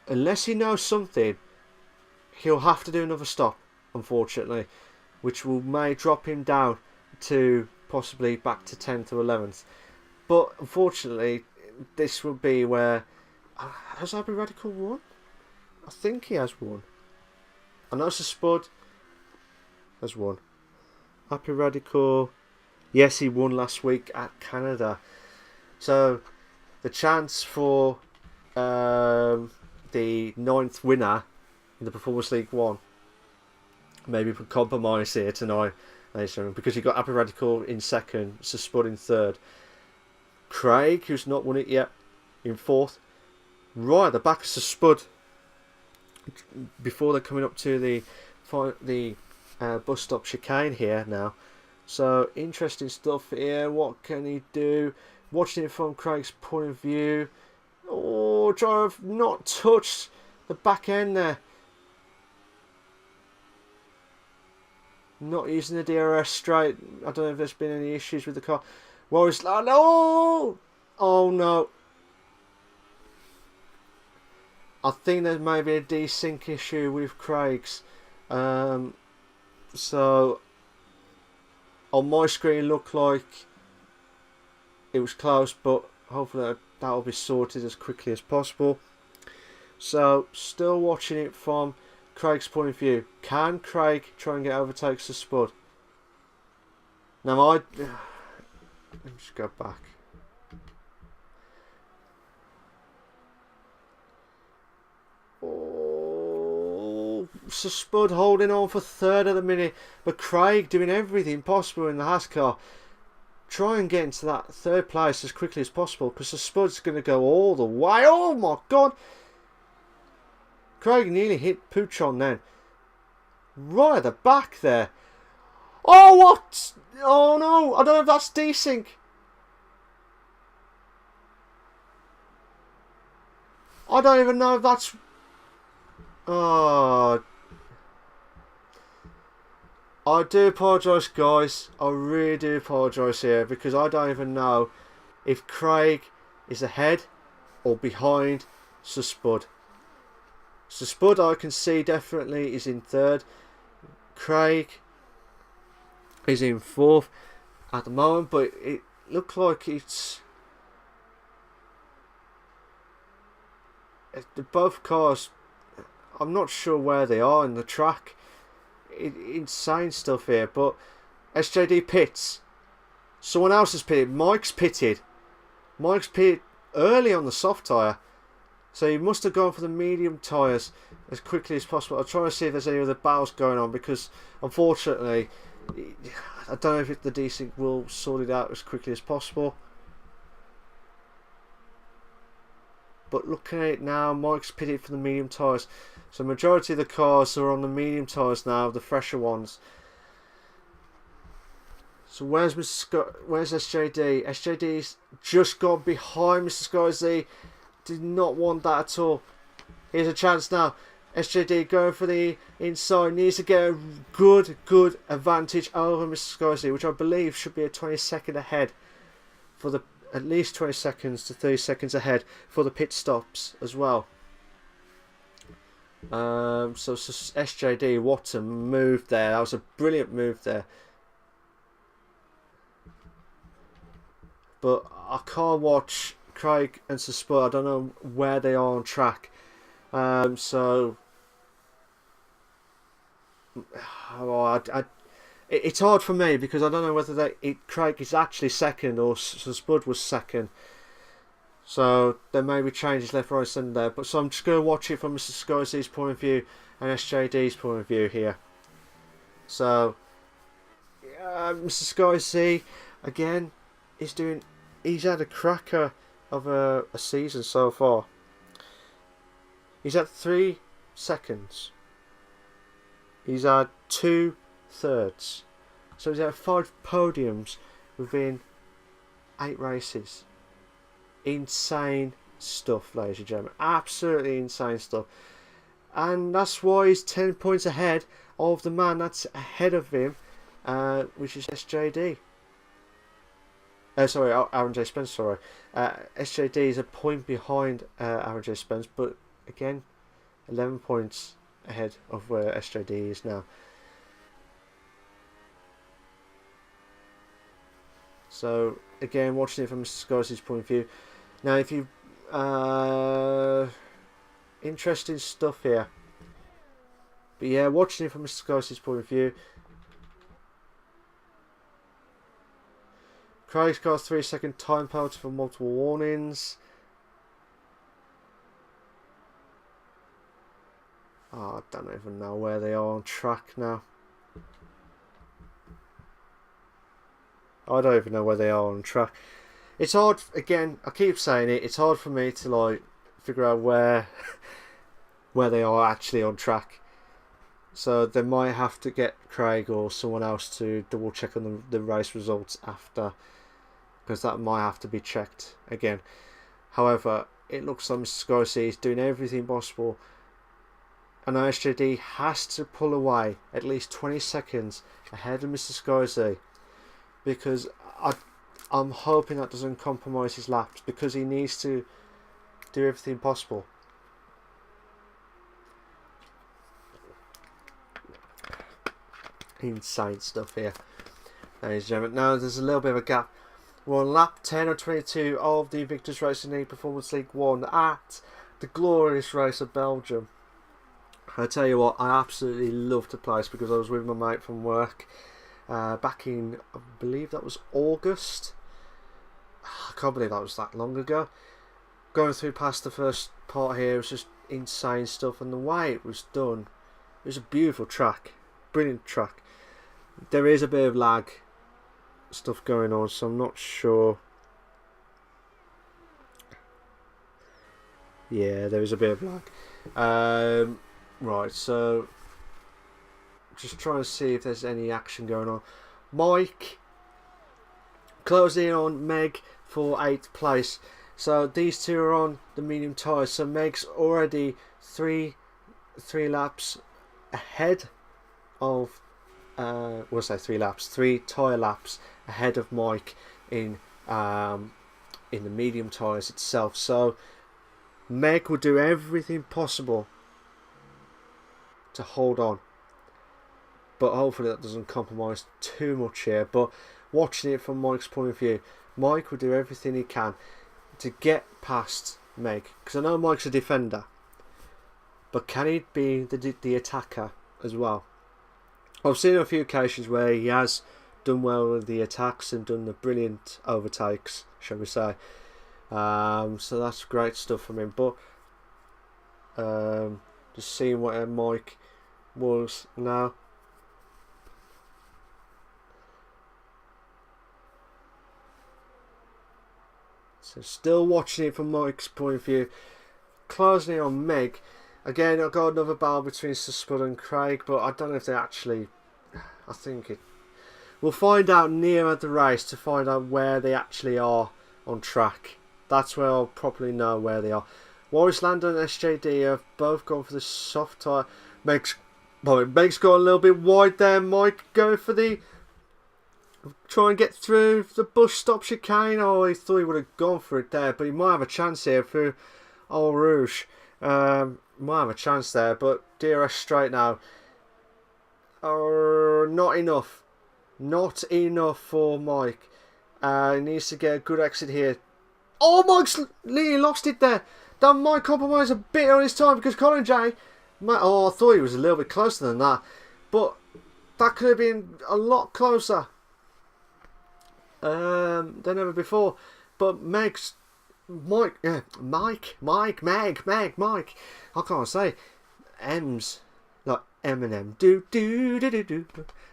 unless he knows something. He'll have to do another stop, unfortunately, which may drop him down to possibly back to 10th or 11th. But unfortunately, this will be where... has Happy Radical won? I think he has won. I know Spud has won. Happy Radical... yes, he won last week at Canada. So, the chance for the 9th winner in the Performance League 1 maybe put compromise here tonight, because you got Happy Radical in 2nd, Spud in 3rd, Craig, who's not won it yet, in 4th, right at the back of Spud before they're coming up to the bus stop chicane here now. So interesting stuff here. What can he do? Watching it from Craig's point of view. Oh, trying to not touch the back end there. Not using the DRS straight. I don't know if there's been any issues with the car. Warris, no! Oh no. I think there may be a desync issue with Craig's. So on my screen it looked like it was close, but hopefully that'll be sorted as quickly as possible. So still watching it from Craig's point of view. Can Craig try and get overtakes to Spud? Now let me just go back. Oh, so Spud holding on for 3rd at the minute, but Craig doing everything possible in the Haas car. Try and get into that 3rd place as quickly as possible, because the Spud's going to go all the way. Oh my god! Craig nearly hit Puchon then. Right at the back there. Oh, what? Oh no, I don't know if that's desync. I don't even know if that's... oh, I do apologise, guys. I really do apologise here, because I don't even know if Craig is ahead or behind Sir Spud. So Spud, I can see definitely is in 3rd. Craig is in 4th at the moment, but it looks like it's... both cars, I'm not sure where they are in the track. Insane stuff here, but SJD pits. Someone else has pitted. Mike's pitted. Mike's pitted early on the soft tyre. So he must have gone for the medium tyres as quickly as possible. I'll try to see if there's any other battles going on, because unfortunately I don't know if the desync will sort it out as quickly as possible. But looking at it now, Mike's pitted for the medium tyres. So majority of the cars are on the medium tyres now, the fresher ones. So where's Mr. Scott? Where's SJD? SJD's just got behind Mr. Sky Z. Did not want that at all. Here's a chance now. SJD going for the inside. Needs to get a good advantage over Mr. Sky Z, which I believe should be a 20-second ahead for the... at least 20 seconds to 30 seconds ahead for the pit stops as well. So SJD, what a move there. That was a brilliant move there. But I can't watch Craig and Sir Spud. I don't know where they are on track. So it's hard for me, because I don't know whether Craig is actually 2nd or Sir Spud was 2nd. So there may be changes left, right, centre there. But so I'm just going to watch it from Mr. Sky's point of view and SJD's point of view here. So Mr. Sky again, he's had a cracker of a season so far. He's had 3 seconds. He's had 2 thirds. So he's had 5 podiums within 8 races. Insane stuff, ladies and gentlemen. Absolutely insane stuff. And that's why he's 10 points ahead of the man that's ahead of him, which is SJD. Sorry, Aaron J. Spence. Sorry, SJD is a point behind Aaron J. Spence, but again, 11 points ahead of where SJD is now. So again, watching it from Mr. Scorsese' point of view. Now, if you interesting stuff here, but yeah, watching it from Mr. Scorsese's point of view. Craig's got a 3-second time penalty for multiple warnings. Oh, I don't even know where they are on track now. I don't even know where they are on track. It's hard, again, I keep saying it, it's hard for me to like figure out where they are actually on track. So they might have to get Craig or someone else to double check on the race results after, because that might have to be checked again. However, it looks like Mr. Scorsese is doing everything possible, and SJD has to pull away at least 20 seconds ahead of Mr. Scorsese, because I'm hoping that doesn't compromise his laps, because he needs to do everything possible. Insane stuff here, ladies and gentlemen. Now there's a little bit of a gap. We're on lap 10 or 22 of the Invictus Racing League Performance League 1 at the glorious race of Belgium. I tell you what, I absolutely loved the place, because I was with my mate from work back in, I believe that was August. I can't believe that was that long ago. Going through past the first part here, it was just insane stuff, and the way it was done, it was a beautiful track, brilliant track. There is a bit of lag stuff going on, so I'm not sure. Yeah, there is a bit of lag. Right, so just trying to see if there's any action going on. Mike closing in on Meg for 8th place. So these two are on the medium tyres. So Meg's already three laps ahead of. We'll say 3 laps, 3 tyre laps ahead of Mike in the medium tyres itself. So Meg will do everything possible to hold on, but hopefully that doesn't compromise too much here. But watching it from Mike's point of view, Mike will do everything he can to get past Meg, because I know Mike's a defender, but can he be the attacker as well? I've seen a few occasions where he has done well with the attacks and done the brilliant overtakes, shall we say. So that's great stuff from him. But just seeing what Mike was now. So still watching it from Mike's point of view. Closing in on Meg. Again, I've got another battle between Spud and Craig, but I don't know if they actually. I think it. We'll find out nearer the race to find out where they actually are on track. That's where I'll probably know where they are. Warris Landon and SJD have both gone for the soft tyre. Meg's got a little bit wide there. Mike going for the. Try and get through the bush stop chicane. Oh, he thought he would have gone for it there, but he might have a chance here through Eau Rouge. Might have a chance there, but DRS straight now. Not enough. Not enough for Mike. He needs to get a good exit here. Oh, Mike's nearly lost it there. That might compromise a bit on his time, because Colin J. I thought he was a little bit closer than that, but that could have been a lot closer than ever before. But Meg. Mike. I can't say. M's like Eminem. Do do do do do.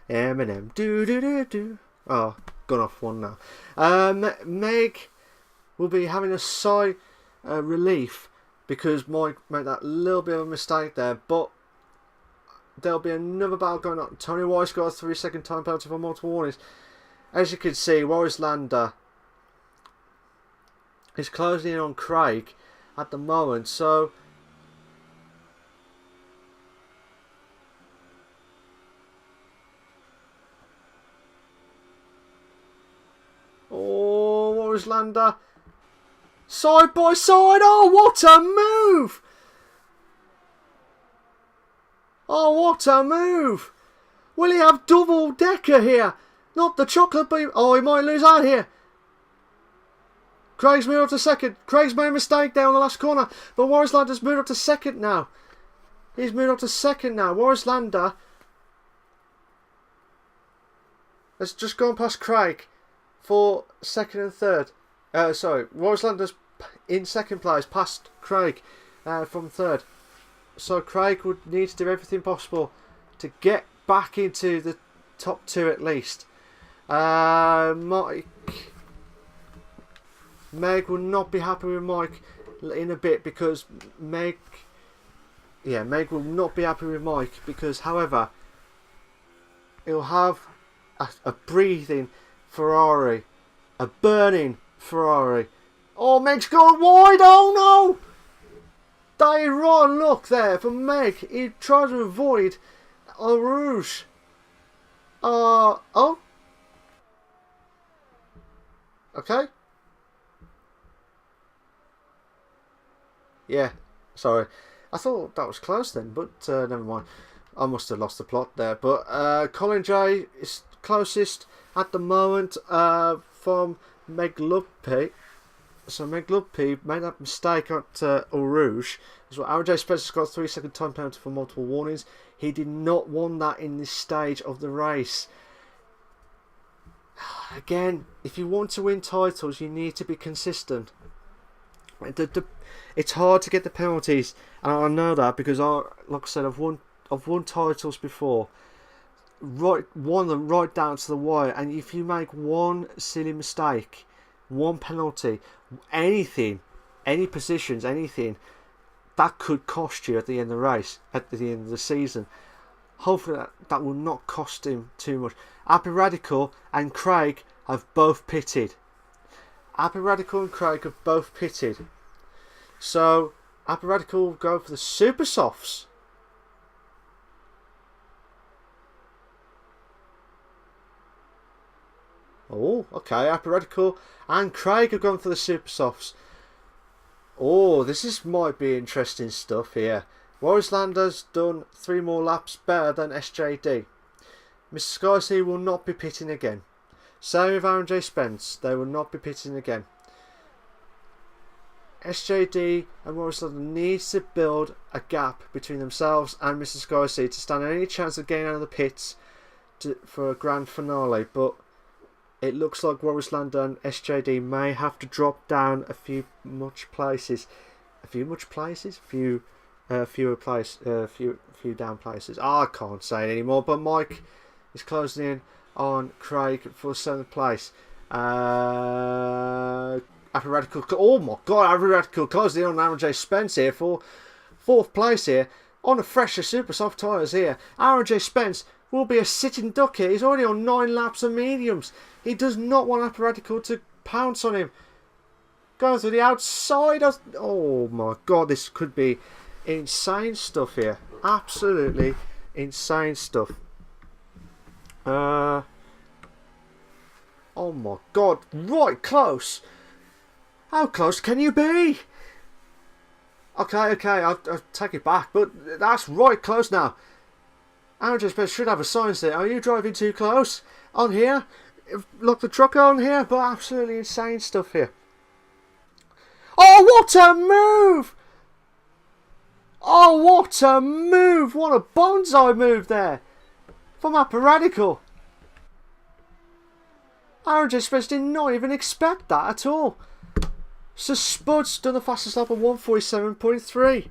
Eminem. Do do do do. Oh, gone off one now. Meg will be having a sigh relief, because Mike made that little bit of a mistake there. But there'll be another battle going on. Tony Weiss got a 3-second time penalty for multiple warnings. As you can see, Warris Lander is closing in on Craig at the moment. So Lander. Side by side. Oh, what a move! Oh, what a move! Will he have double decker here? Not the chocolate beam. Oh, he might lose out here. Craig's moved up to second. Craig's made a mistake there on the last corner. But Warris Lander's moved up to second now. He's moved up to second now. Warris Lander has just gone past Craig for second and third. Sorry, Warris Lander's in second place past Craig from third. So Craig would need to do everything possible to get back into the top two at least. Meg will not be happy with Mike in a bit because Meg will not be happy with Mike because, however, he'll have a breathing Ferrari, a burning Ferrari. Oh, Meg's gone wide! Oh no! That wrong look there for Meg. He tried to avoid a Rouge. Oh. Okay. Yeah, sorry. I thought that was close then, but never mind. I must have lost the plot there. But Colin J is closest at the moment from Meg Luppi. So Meg Luppi made that mistake at Eau Rouge. So Aaron J. Spencer's got a 3-second time penalty for multiple warnings. He did not want that in this stage of the race. Again, if you want to win titles, you need to be consistent. It's hard to get the penalties, and I know that because like I said, I've won titles before. Won them right down to the wire, and if you make one silly mistake, one penalty, anything, any positions, anything, that could cost you at the end of the race, at the end of the season. Hopefully that will not cost him too much. Happy Radical and Craig have both pitted. Happy Radical and Craig have both pitted. So Happy Radical will go for the Super Softs. Oh, okay. Happy Radical and Craig have gone for the Super Softs. Oh, might be interesting stuff here. Warris Lander's done 3 more laps better than SJD. Mr. Skycy will not be pitting again. Same with Aaron J. Spence. They will not be pitting again. SJD and Warris Lander needs to build a gap between themselves and Mr. Skycy to stand any chance of getting out of the pits for a grand finale. But it looks like Warris Lander and SJD may have to drop down a few places. Fewer down places. Oh, I can't say it anymore. But Mike is closing in on Craig for 7th place. Happy Radical. Oh my God! Happy Radical closing in on Aaron J. Spence here for 4th place here on the fresher super soft tyres here. Aaron J. Spence will be a sitting duck here. He's already on 9 laps of mediums. He does not want Happy Radical to pounce on him. Going through the outside. Oh my God! This could be insane stuff here. Absolutely insane stuff. Oh my God! Right close. How close can you be? Okay, I'll take it back, but that's right close now. Aaron J. Spence should have a sign saying, "Are you driving too close on here?" Look, the truck on here, but absolutely insane stuff here. Oh, what a move! Oh, what a move! What a bonsai move there from Happy Radical. Aaron J. Spence did not even expect that at all. So Spud's done the fastest lap of 1:47.3.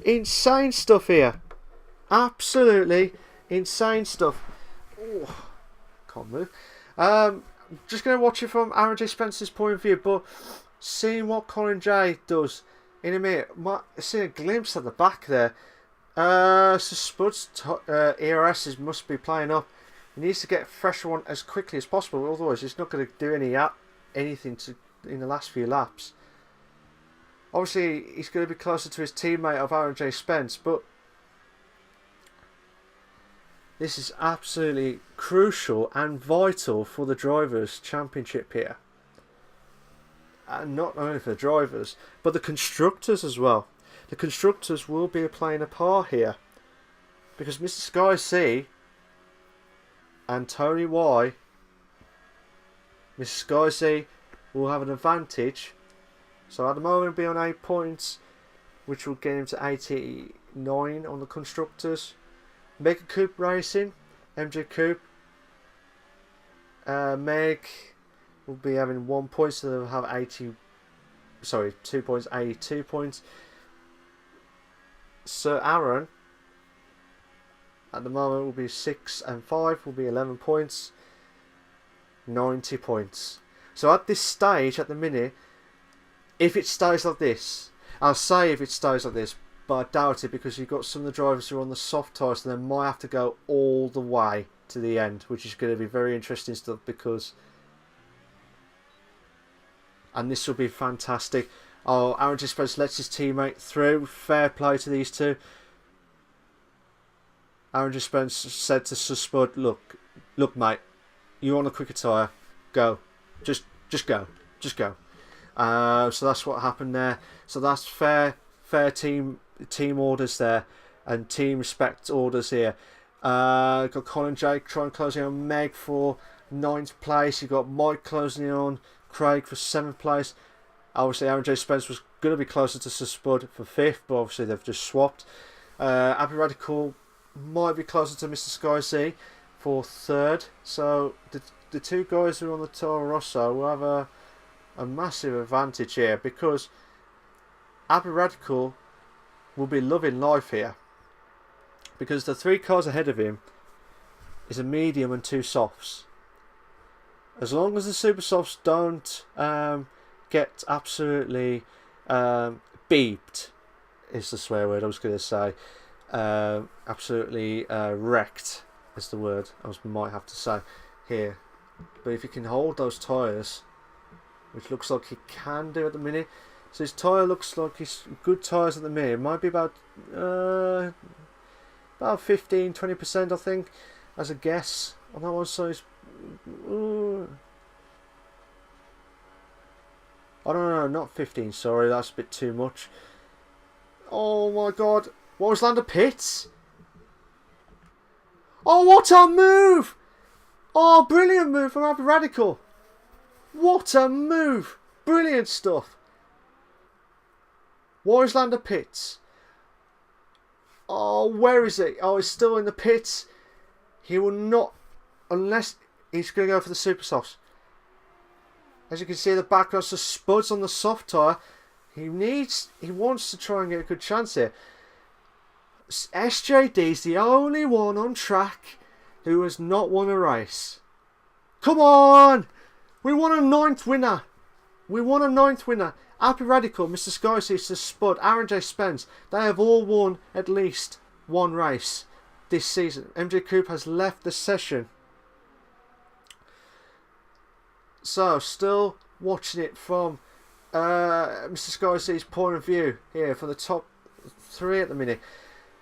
Insane stuff here. Absolutely insane stuff. Oh, can't move. Just going to watch it from Aaron J. Spence's point of view, but seeing what Colin J. does in a minute, seeing a glimpse at the back there. So Spud's ERSs must be playing up. He needs to get a fresher one as quickly as possible, otherwise he's not going to do anything in the last few laps. Obviously, he's going to be closer to his teammate of Aaron J. Spence, but this is absolutely crucial and vital for the Drivers' Championship here. not only for the drivers, but the constructors as well. The constructors will be playing a part here, because Mr. Sky C and Tony Y, Mr. Sky C will have an advantage. So at the moment he'll be on 8 points, which will get him to 89 on the constructors. Mega Coupe Racing, MJ Coupe, Meg will be having 1 point, so they'll have 2 points, 82 points. Sir Aaron at the moment will be 6 and 5, will be 11 points, 90 points. So at this stage, at the minute, if it stays like this, I'll say if it stays like this, but I doubt it, because you've got some of the drivers who are on the soft tyres and they might have to go all the way to the end, which is going to be very interesting stuff, because, and this will be fantastic. Oh, Aaron J. Spence lets his teammate through. Fair play to these two. Aaron J. Spence said to Sir Spud, look mate, you want a quicker tyre, go, just go. So that's what happened there. So that's fair team orders there, and team respect orders here. Got Colin Jake trying closing on Meg for 9th place. You got Mike closing on Craig for 7th place. Obviously Aaron J. Spence was going to be closer to Sir Spud for 5th, but obviously they've just swapped. Happy Radical might be closer to Mr. Sky C for 3rd. So the two guys who are on the Toro Rosso will have a massive advantage here, because Happy Radical will be loving life here, because the 3 cars ahead of him is a medium and 2 softs. As long as the super softs don't get absolutely beeped, is the swear word I was going to say, absolutely wrecked is the word I might have to say here. But if he can hold those tyres, which looks like he can do at the minute, so his tyre looks like he's good tyres at the minute. It might be about 15-20% I think, as a guess on that one. So he's, I don't know, not 15, sorry, that's a bit too much. Oh my god, what was Lando Pitts? Oh, what a move! Oh, brilliant move from Happy Radical. What a move! Brilliant stuff. Where is Lando Pitts? Oh, where is he? Oh, he's still in the pits. He will not, unless he's going to go for the super softs. As you can see, the background, so Spud's on the soft tyre. He wants to try and get a good chance here. SJD's the only one on track who has not won a race. Come on! We won a 9th winner. We won a 9th winner. Happy Radical, Mr. Sky, Mr. Spud, Aaron J. Spence, they have all won at least one race this season. MJ Coupe has left the session. So, still watching it from Mr. Sky C's point of view here for the top 3 at the minute.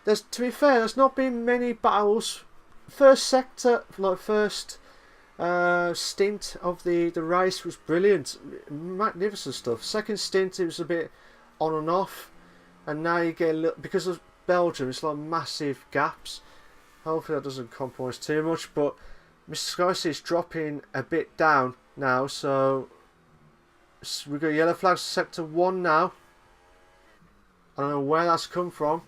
To be fair, there's not been many battles. First sector, like first stint of the race was brilliant, magnificent stuff. Second stint, it was a bit on and off, and now you get a little, because of Belgium, it's like massive gaps. Hopefully that doesn't compromise too much, but Mr. Sky C is dropping a bit down now, so we've got yellow flags sector 1 now. I don't know where that's come from.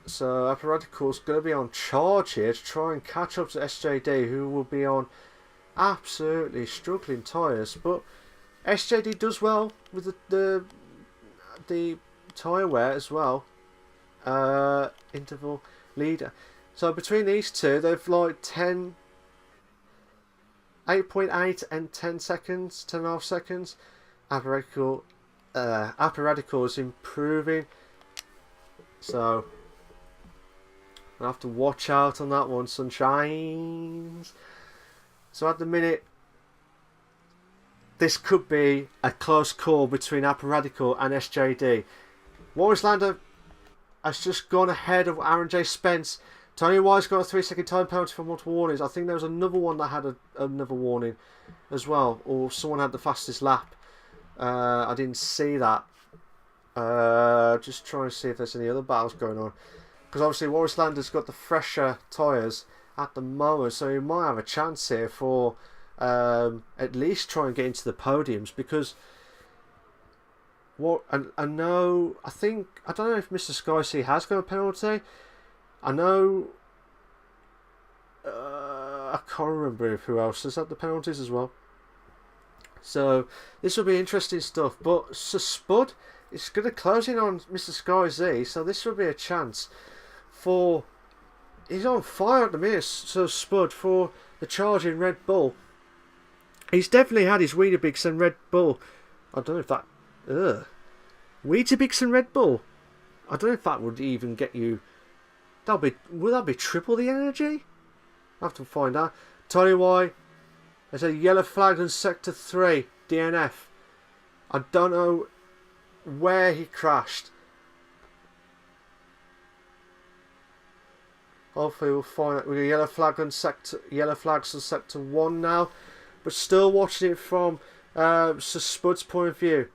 So Happy Radical's going to be on charge here to try and catch up to SJD, who will be on absolutely struggling tyres. But SJD does well with the tyre wear as well. Interval leader. So between these two, they've like 8.8 and 10 seconds, 10.5 seconds. Happy Radical is improving. So I have to watch out on that one, sunshines. So at the minute, this could be a close call between Happy Radical and SJD. Warris Lander has just gone ahead of Aaron J. Spence. Tony Wise got a 3-second time penalty for multiple warnings. I think there was another one that had another warning as well, or someone had the fastest lap. I didn't see that. Just trying to see if there's any other battles going on. Because obviously Warwick Lander's got the fresher tyres at the moment, so he might have a chance here for at least try and get into the podiums. Because what I don't know if Mr. Skyc has got a penalty. I know I can't remember who else has had the penalties as well. So this will be interesting stuff. But Spud is going to close in on Mr. Skyc, so this will be a chance for. He's on fire at the minute, so Spud, for the charging Red Bull. He's definitely had his Weetabix and Red Bull. I don't know if that. Weetabix and Red Bull. I don't know if that would even get you. Would that be triple the energy? I'll have to find out. Tell you why. There's a yellow flag on Sector 3, DNF. I don't know where he crashed. Hopefully we'll find out. We've got yellow flags on Sector 1 now. But still watching it from Sir Spud's point of view.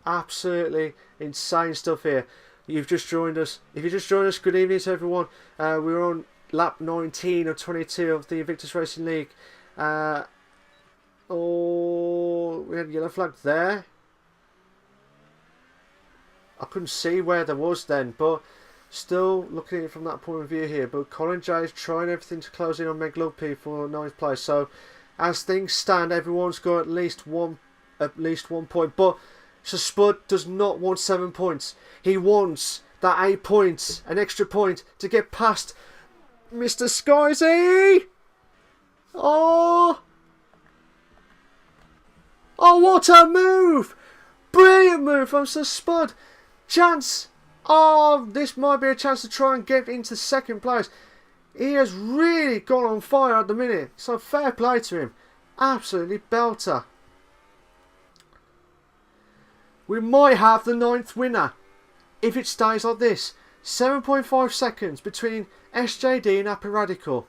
Absolutely insane stuff here. You've just joined us. If you just joined us, good evening to everyone. We're on lap 19 or 22 of the Invictus Racing League. We had a yellow flag there. I couldn't see where there was then, but still looking at it from that point of view here. But Colin J is trying everything to close in on Meg Lugby for 9th place. So as things stand, everyone's got at least one point. But so Spud does not want 7 points. He wants that 8 points, an extra point to get past Mr. Skyc. Oh, what a move! Brilliant move from Sir Spud. Chance. Oh, this might be a chance to try and get into 2nd place. He has really gone on fire at the minute. So fair play to him. Absolutely belter. We might have the 9th winner if it stays like this. 7.5 seconds between SJD and Apparadical.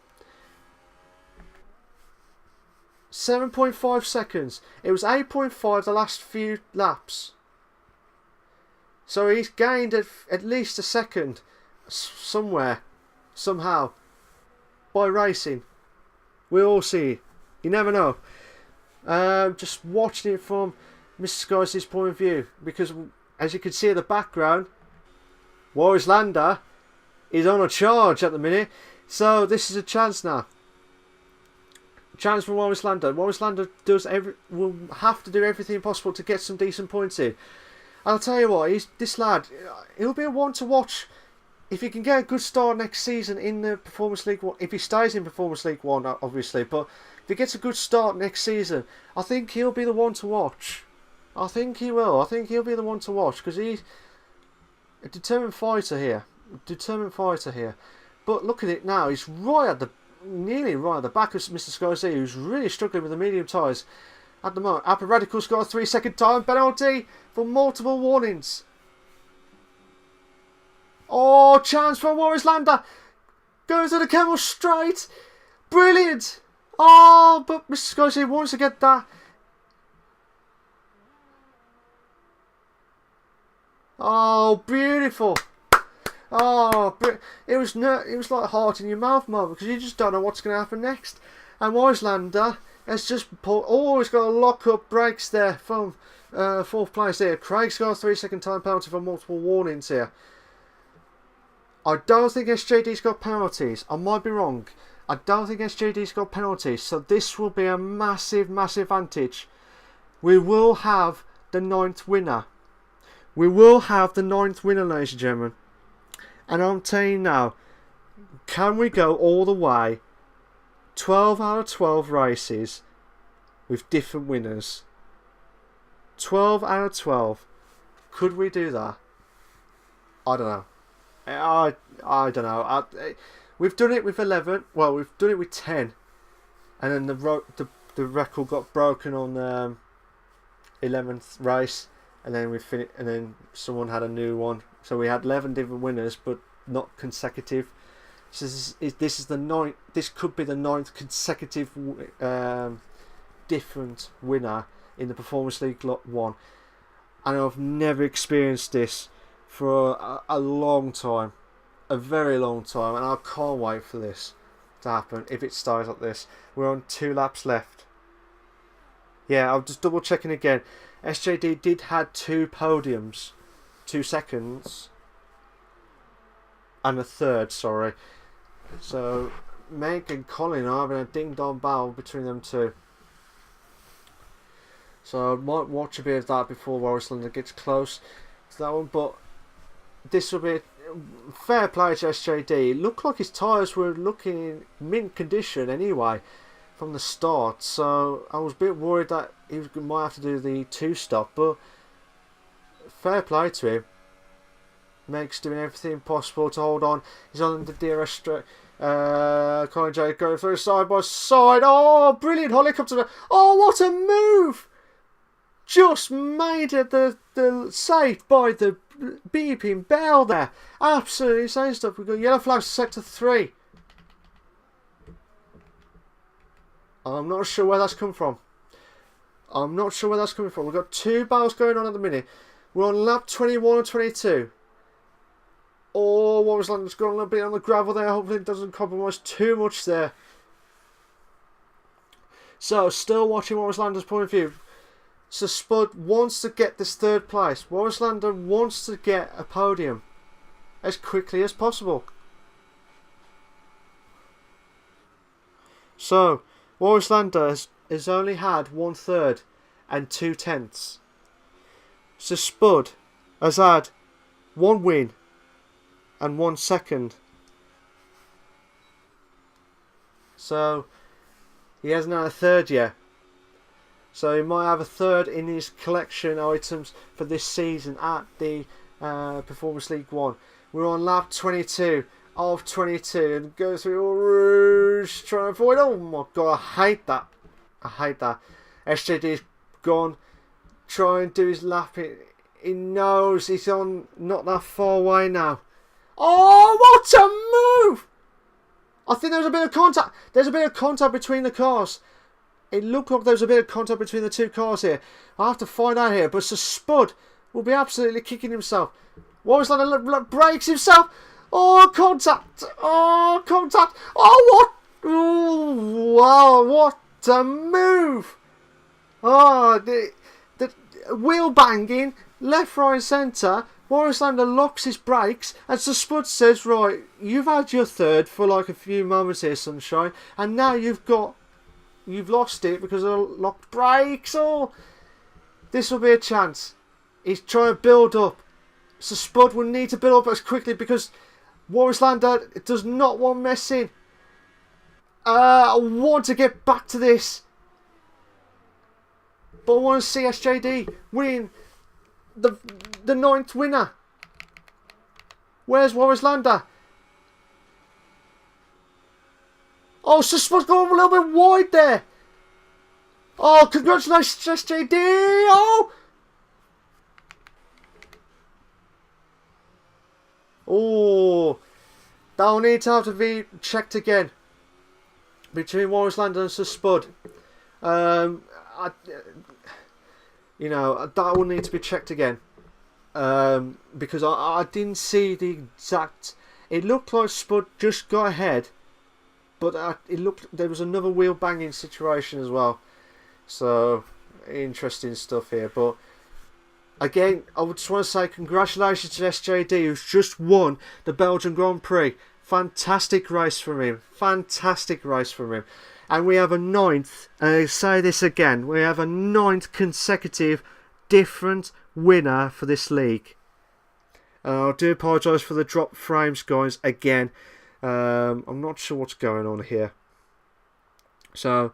7.5 seconds. It was 8.5 the last few laps. So he's gained at least a second somewhere, somehow, by racing. We'll all see. You never know. Just watching it from Mr. Skyc's point of view, because as you can see in the background, Warwick Lander is on a charge at the minute, so this is a chance now. Chance for Warwick Lander. Warwick Lander will have to do everything possible to get some decent points in. I'll tell you what, this lad, he'll be a one to watch if he can get a good start next season in the Performance League 1. If he stays in Performance League 1, obviously, but if he gets a good start next season, I think he'll be the one to watch. I think he will. I think he'll be the one to watch because he's a determined fighter here. But look at it now. He's nearly right at the back of Mr. Skyc, who's really struggling with the medium tyres at the moment. Apparadical's got a 3-second time penalty for multiple warnings. Oh, chance for Warwick Lander. Goes to the Camel straight. Brilliant. Oh, but Mr. Skyc wants to get that. Oh, beautiful. Oh, it was like heart in your mouth moment because you just don't know what's going to happen next. And Warwick Lander has just he's got a lock-up brakes there from 4th place here. Craig's got a 3-second time penalty for multiple warnings here. I don't think SJD's got penalties. I might be wrong. I don't think SJD's got penalties. So this will be a massive, massive advantage. We will have the 9th winner. We will have the 9th winner, ladies and gentlemen. And I'm telling you now, can we go all the way 12 out of 12 races with different winners? 12 out of 12. Could we do that? I don't know. I don't know. We've done it with 11. Well, we've done it with 10. And then the record got broken on 11th race. And then and then someone had a new one. So we had 11 different winners, but not consecutive. So this is the 9th. This could be the 9th consecutive different winner in the Performance League Lot 1. And I've never experienced this for a long time. A very long time. And I can't wait for this to happen if it starts like this. We're on 2 laps left. Yeah, I'm just double checking again. SJD did had 2 podiums. 2 seconds. And a third, sorry. So Meg and Colin are having a ding-dong battle between them two. So I might watch a bit of that before Warrislander gets close to that one. But this will be fair play to SJD. It looked like his tyres were looking in mint condition anyway from the start. So I was a bit worried that he might have to do the 2-stop. But fair play to him. Meg's doing everything possible to hold on. He's on the DRS straight. Colin J going through side by side. Oh, brilliant helicopter. Oh, what a move! Just made it the save by the beeping bell there. Absolutely insane stuff. We've got yellow flags sector 3. I'm not sure where that's come from. We've got 2 battles going on at the minute. We're on lap 21 and 22. Oh, Warrislander's got a little bit on the gravel there. Hopefully it doesn't compromise too much there. So, still watching Warrislander's point of view. So Spud wants to get this 3rd place. Warrislander wants to get a podium as quickly as possible. So, Warrislander has only had 1/3 and 2/10. So Spud has had 1 win and 1 second. So he hasn't had a 3rd yet. So he might have a 3rd in his collection items for this season at the Performance League 1. We're on lap 22 of 22 and go through all Rouge trying to avoid. Oh my god, I hate that. SJD's gone. Try and do his lap. He knows he's on not that far away now. Oh, what a move! I think there's a bit of contact. There's a bit of contact between the cars. It looked like there was a bit of contact between the 2 cars here. I'll have to find out here. But Sir Spud will be absolutely kicking himself. Warrislander breaks himself. Oh, contact. Oh, contact. Oh, what? Oh, wow, what a move. Oh, the wheel banging. Left, right, centre. Warrislander locks his brakes, and Sir Spud says, right, you've had your 3rd for like a few moments here, sunshine, and now you've lost it because of locked brakes. Oh, this will be a chance. He's trying to build up. Sir Spud will need to build up as quickly because Warrislander does not want messing. I want to get back to this, but I want to see SJD win the 9th winner. Where's Warrislander? Oh, Sir Spud's gone a little bit wide there. Oh, congratulations, SJD. Oh, that'll need to have to be checked again between Warrislander and Sir Spud. You know, that will need to be checked again. Because I didn't see the exact. It looked like Spud just got ahead, but it looked there was another wheel banging situation as well. So interesting stuff here. But again, I would just want to say congratulations to SJD, who's just won the Belgian Grand Prix. Fantastic race from him. And we have a 9th, and I say this again, we have a 9th consecutive different winner for this league. I do apologise for the drop frames, guys, again. I'm not sure what's going on here. So,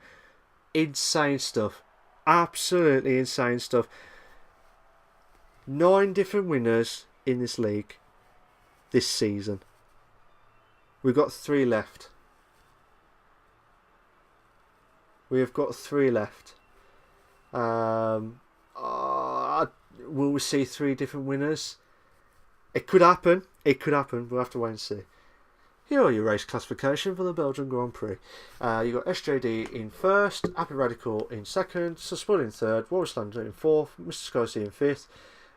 insane stuff. Absolutely insane stuff. 9 different winners in this league this season. We've got 3 left. We have got 3 left. Will we see 3 different winners? It could happen. We'll have to wait and see. Here are your race classification for the Belgian Grand Prix. You got SJD in first, Happy Radical in second, Suspud in third, Warrislander in fourth, Mr. Scorsese in fifth,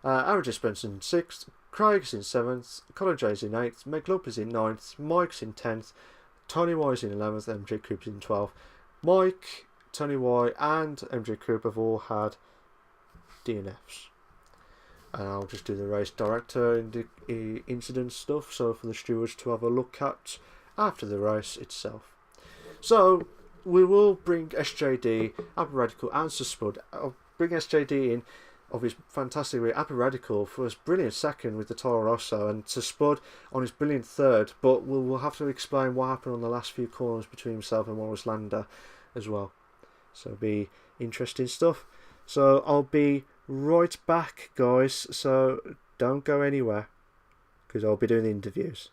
Aaron Spencer in sixth, Craig's in seventh, Colin J's in eighth, Meg Lopez in ninth, Mike's in 10th, Tony Y's in 11th, MJ Cooper's in 12th. Mike, Tony Y, and MJ Cooper have all had DNFs. And I'll just do the race director incident stuff, so for the stewards to have a look at after the race itself. So we will bring SJD, Happy Radical, and Suspud. I'll bring SJD in of his fantastic way. Happy Radical for his brilliant second with the Toro Rosso, and Suspud on his brilliant third. But we'll have to explain what happened on the last few corners between himself and Morris Lander as well. So it'll be interesting stuff. So I'll be right back, guys, so don't go anywhere because I'll be doing the interviews.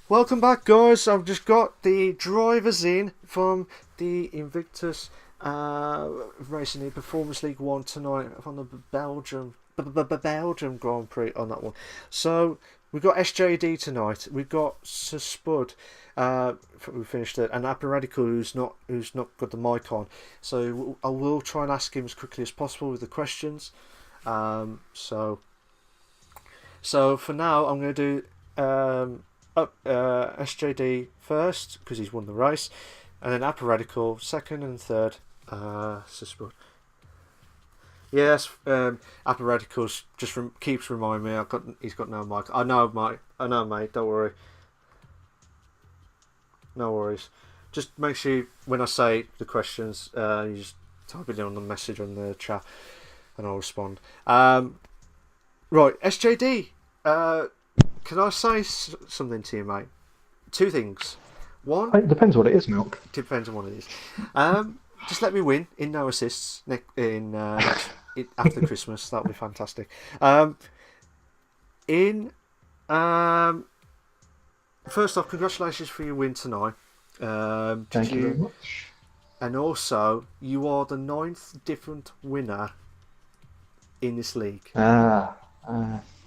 Welcome back, guys. I've just got the drivers in from the Invictus Racing League Performance League 1 tonight from the Belgium Grand Prix on that one. So we've got SJD tonight. We've got Sir Spud. We finished it, and Radical, who's not got the mic on. So I will try and ask him as quickly as possible with the questions. So for now, I'm going to do SJD first because he's won the race, and then Radical second and third. Sir Spud. Yes, Radicals just keeps reminding me. He's got no mic. I know, mate. Don't worry. No worries. Just make sure when I say the questions, you just type it in on the message on the chat, and I'll respond. Right, SJD. Can I say something to you, mate? Two things. One. It depends what it is, Milk. Depends on what it is. Just let me win in no assists after Christmas. That would be fantastic. First off, congratulations for your win tonight. Thank you very much. And also, you are the 9th different winner in this league.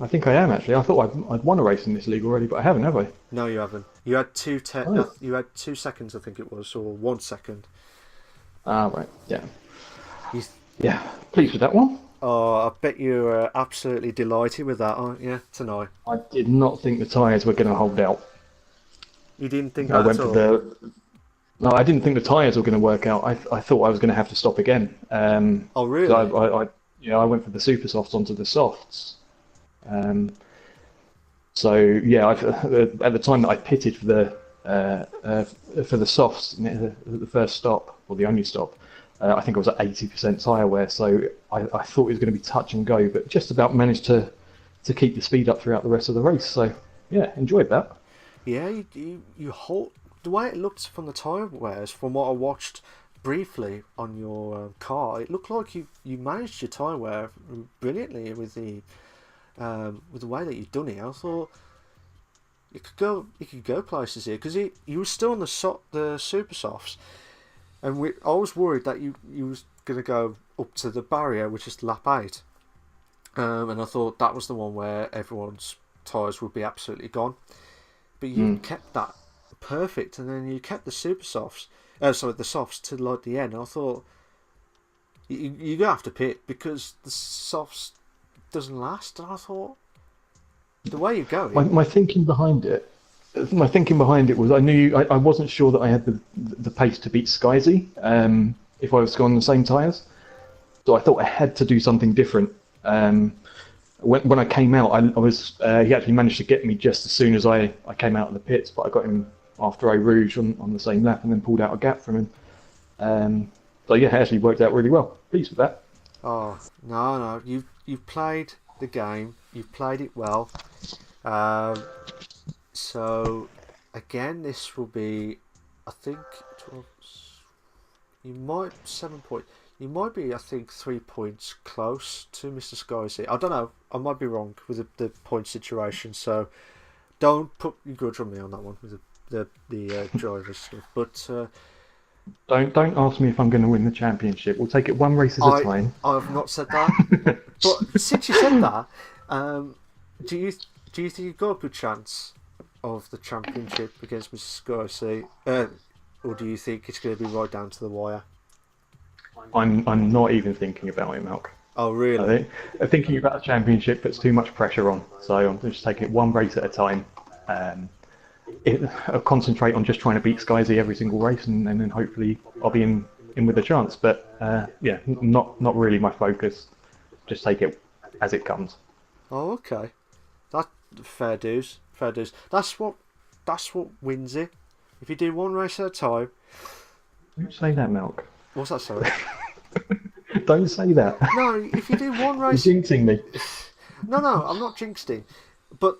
I think I am actually. I thought I'd won a race in this league already, but I haven't, have I? No, you haven't. You had You had 2 seconds, I think it was, or 1 second. Right. Yeah. Yeah. Pleased with that one. Oh, I bet you're absolutely delighted with that, aren't you, tonight? I did not think the tyres were going to hold out. You didn't think that at all? No, I didn't think the tyres were going to work out. I thought I was going to have to stop again. Oh, really? So I went for the super softs onto the softs. So yeah, at the time that I pitted for the softs, the first stop or the only stop, I think I was at 80% tyre wear. So I thought it was going to be touch and go, but just about managed to keep the speed up throughout the rest of the race. So yeah, enjoyed that. Yeah, you hold the way it looked from the tyre wears, from what I watched briefly on your car. It looked like you managed your tyre wear brilliantly with the way that you've done it. I thought you could go places here because you were still on the super softs, and I was worried that you was going to go up to the barrier, which is lap 8, and I thought that was the one where everyone's tyres would be absolutely gone. But you kept that perfect, and then you kept the super softs. The softs to like the end. And I thought you're gonna have to pit because the softs doesn't last. And I thought the way you're going. My thinking behind it was I wasn't sure that I had the pace to beat Skyzy if I was going on the same tyres. So I thought I had to do something different. When I came out, he actually managed to get me just as soon as I came out of the pits, but I got him after Eau Rouge on the same lap and then pulled out a gap from him. So yeah, it actually worked out really well. Pleased with that. Oh, no, you've played the game, you've played it well. So again, this will be, I think, 12, you might 7 points. You might be, I think, 3 points close to Mr. Skyzy. I don't know. I might be wrong with the point situation. So don't put your grudge on me on that one with the drivers stuff. But don't ask me if I'm going to win the championship. We'll take it one race at a time. I've not said that. But since you said that, do you think you've got a good chance of the championship against Mr. Skyzy, or do you think it's going to be right down to the wire? I'm not even thinking about it, Malk. Oh, really? Thinking about the championship puts too much pressure on, so I'm just taking it one race at a time. I'll concentrate on just trying to beat Skyzy every single race, and then hopefully I'll be in with a chance. But yeah, not really my focus. Just take it as it comes. Oh, okay. That fair dues. That's what wins it. If you do one race at a time. Don't say that, Malk. What's that, sorry? Don't say that. No, if you do one race... You're jinxing me. No, I'm not jinxing. But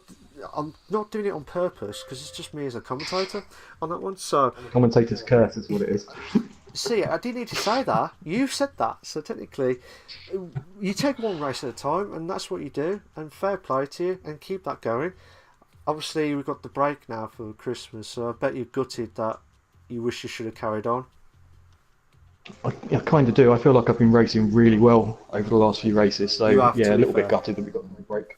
I'm not doing it on purpose, because it's just me as a commentator on that one, so... Commentator's curse is what it is. See, I didn't need to say that. You said that, so technically, you take one race at a time, and that's what you do, and fair play to you, and keep that going. obviously we've got the break now for Christmas, so I bet you're gutted that you wish you should have carried on. I kind of do. I feel like I've been racing really well over the last few races, so You have, yeah, to a be little bit fair. gutted that we got no break.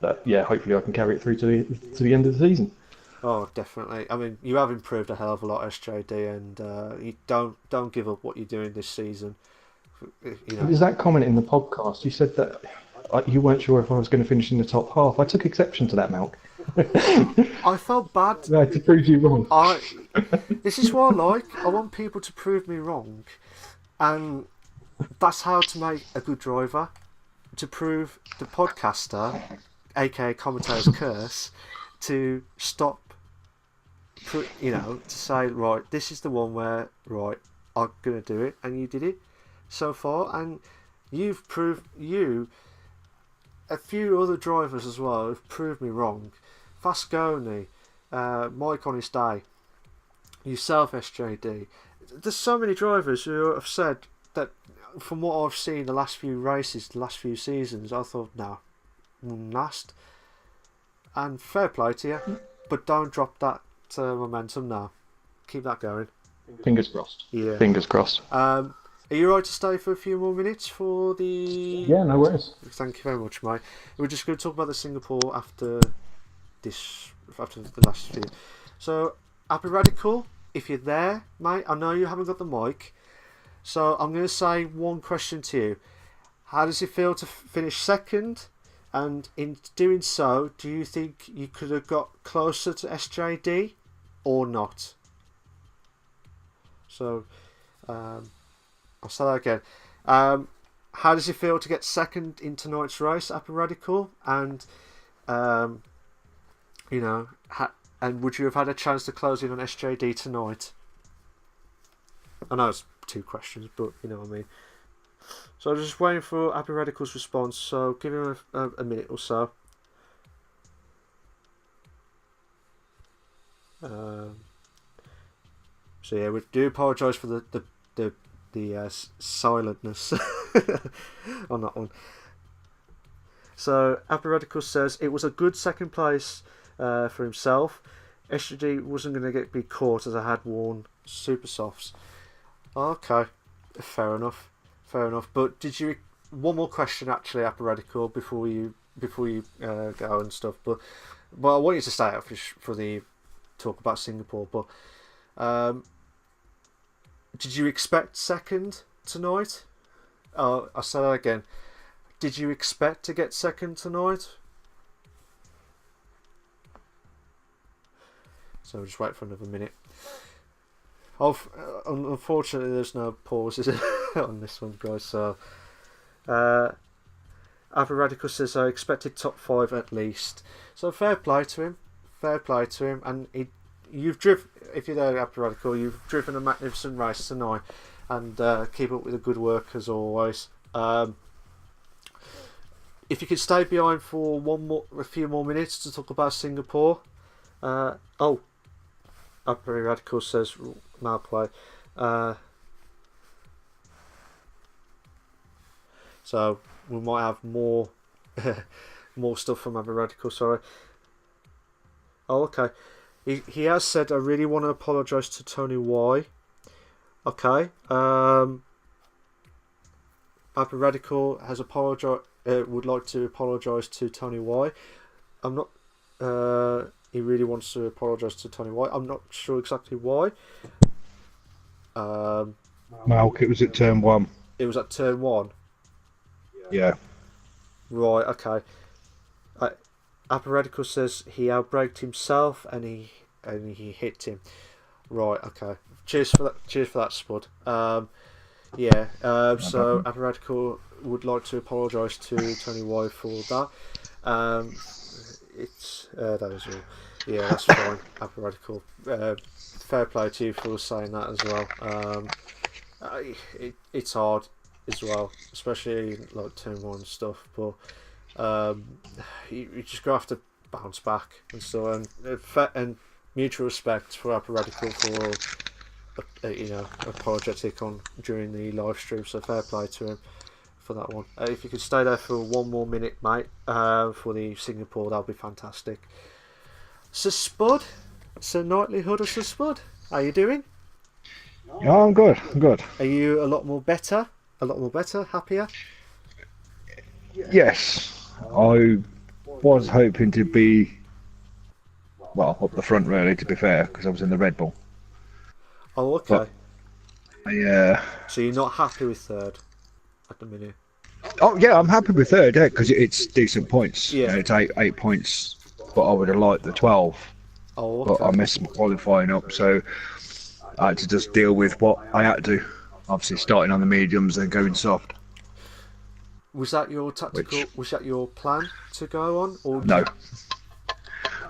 But yeah, hopefully I can carry it through to the end of the season. Oh, definitely. I mean, you have improved a hell of a lot, SJD, and you don't give up what you're doing this season. You It know, was that comment in the podcast. You said that you weren't sure if I was going to finish in the top half. I took exception to that, Malk. I felt bad. I had to prove you wrong. This is what I like. I want people to prove me wrong, and that's how to make a good driver. To prove the podcaster, aka commentator's curse, to stop. To say right, this is the one where right, I'm gonna do it, and you did it so far, and you've proved a few other drivers as well have proved me wrong. Fasconi, Mike on his day, yourself, SJD. There's so many drivers who have said that from what I've seen the last few races, the last few seasons, I thought, no, last. And fair play to you, but don't drop that momentum now. Keep that going. Fingers crossed. Yeah. Fingers crossed. Are you right to stay for a few more minutes for the... Yeah, no worries. Thank you very much, mate. We're just going to talk about the Singapore after the last few. So, Happy Radical, if you're there, mate, I know you haven't got the mic, so I'm going to say one question to you. How does it feel to finish second? And in doing so, do you think you could have got closer to SJD or not? So, I'll say that again. How does it feel to get second in tonight's race, Happy Radical? And, and would you have had a chance to close in on SJD tonight? I know it's two questions, but you know what I mean. So I'm just waiting for Happy Radical's response, so give him a minute or so. So yeah, we do apologise for the silentness on that one. So Happy Radical says it was a good second place for himself. SGD wasn't going to be caught as I had worn super softs. Okay, fair enough. But did you? One more question actually, Happy Radical, before you go and stuff. But I want you to stay up for the talk about Singapore. But did you expect second tonight? I'll say that again. Did you expect to get second tonight? So we'll just wait for another minute. Unfortunately, there's no pauses on this one, guys. So, Happy Radical says I expected top 5 at least. So fair play to him. And you've driven. If you're there, Happy Radical, you've driven a magnificent race tonight, and keep up with the good work as always. If you could stay behind for a few more minutes to talk about Singapore. Happy Radical says malplay. So we might have more more stuff from Happy Radical. Sorry. Oh, okay. He has said I really want to apologise to Tony Y. Okay. Happy Radical has would like to apologise to Tony Y. I'm not. He really wants to apologise to Tony Y. I'm not sure exactly why. Malk, it was at turn 1. It was at turn 1. Yeah. Right. Okay. Happy Radical says he outbraked himself and he hit him. Right. Okay. Cheers for that, Spud. Yeah. So Happy Radical would like to apologise to Tony Y for that. That was all. Yeah, that's fine. Happy Radical. Fair play to you for saying that as well. It's hard as well, especially like turn 1 and stuff. But you just gonna have to bounce back and so and mutual respect for Happy Radical for apologetic on during the live stream. So fair play to him for that one. If you could stay there for 1 more minute, mate, for the Singapore, that'll be fantastic. So Spud, Sir Knightly Hood of Sir Spud, how you doing? Yeah, I'm good. I'm good. Are you a lot more better? Happier? Yes, I was hoping to be up the front really. To be fair, because I was in the Red Bull. Oh, okay. Yeah. So you're not happy with third at the minute? Oh yeah, I'm happy with third. Yeah, because it's decent points. Yeah. You know, it's eight points, but I would have liked the 12. Oh, okay. But I messed my qualifying up, so I had to just deal with what I had to. Obviously, starting on the mediums and going soft. Was that your tactical? Was that your plan to go on, or No.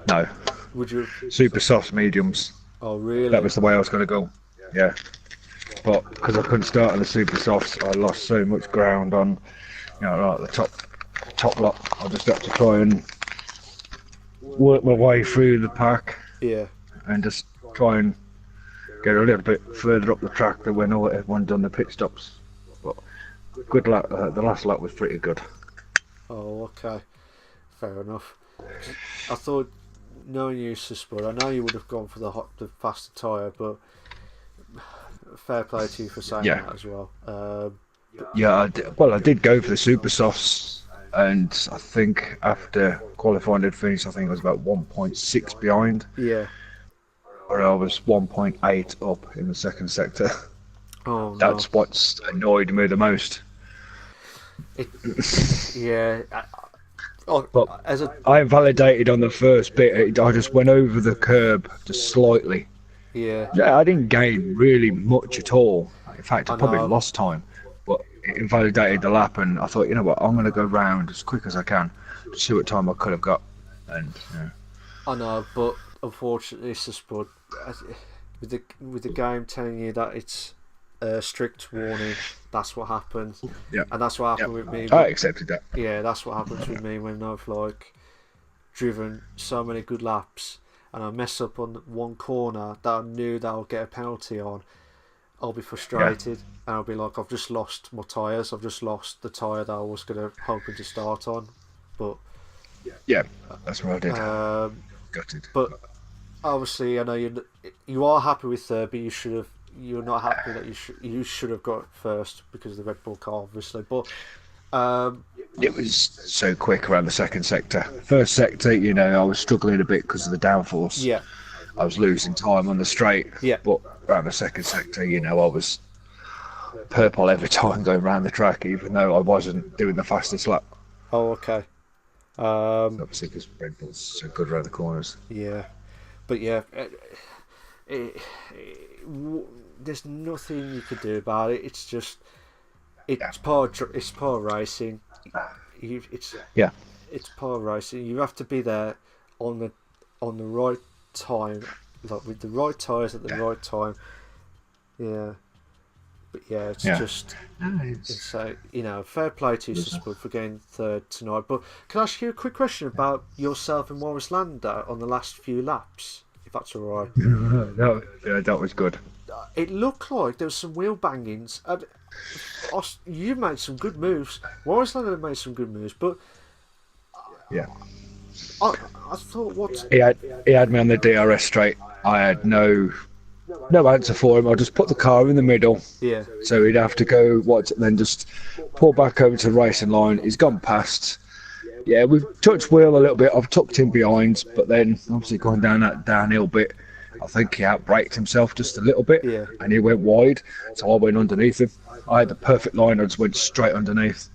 No. Would you? Super soft mediums. Oh, really? That was the way I was going to go. Yeah. But because I couldn't start on the super softs, I lost so much ground on, like the top lot. I just had to try and work my way through the pack. Yeah. And just try and get a little bit further up the track than when everyone done the pit stops. But good lap. The last lap was pretty good. Oh, okay. Fair enough. I thought, knowing you, Spud, I know you would have gone for the faster tyre, but fair play to you for saying that as well. Yeah, I did go for the super softs, and I think after qualifying and finish, I think I was about 1.6 behind. Yeah. Or I was 1.8 up in the second sector. Oh, no. That's what's annoyed me the most. Yeah. I invalidated on the first bit. I just went over the curb just slightly. Yeah. I didn't gain really much at all. In fact, I probably lost time. But it invalidated the lap, and I thought, you know what, I'm going to go round as quick as I can to see what time I could have got. And I know, but unfortunately, it's just Spud. With the game telling you that it's a strict warning, that's what happened. Yeah. And that's what happened with me. I accepted that. Yeah, that's what happens with me when I've driven so many good laps and I mess up on one corner that I knew that I'll get a penalty on. I'll be frustrated and I'll be like, I've just lost my tyres. I've just lost the tyre that I was hoping to start on. But yeah, that's what I did. Gutted. But obviously, I know you are happy with third, but you're not happy that you should have got first because of the Red Bull car, obviously. But it was so quick around the second sector. First sector, I was struggling a bit because of the downforce. Yeah. I was losing time on the straight. Yeah. But around the second sector, I was purple every time going around the track, even though I wasn't doing the fastest lap. Oh, okay. Obviously, because Red Bull's so good around the corners. Yeah. But yeah, there's nothing you could do about it. It's just, it's part of racing. It's part of racing. You have to be there on the right time, like with the right tyres at the right time. Yeah. But yeah, it's just. So fair play to you, Spud, for getting third tonight. But can I ask you a quick question about yourself and Morris Lander on the last few laps, if that's all right? That was good. It looked like there was some wheel bangings. You made some good moves. Morris Lander made some good moves, but yeah, I thought he had me on the DRS straight. I had no answer for him. I just put the car in the middle. Yeah. So he'd have to go then just pull back over to the racing line. He's gone past. Yeah, we've touched wheel a little bit. I've tucked him behind, but then obviously going down that downhill bit, I think he outbraked himself just a little bit. Yeah. And he went wide, so I went underneath him. I had the perfect line. I just went straight underneath.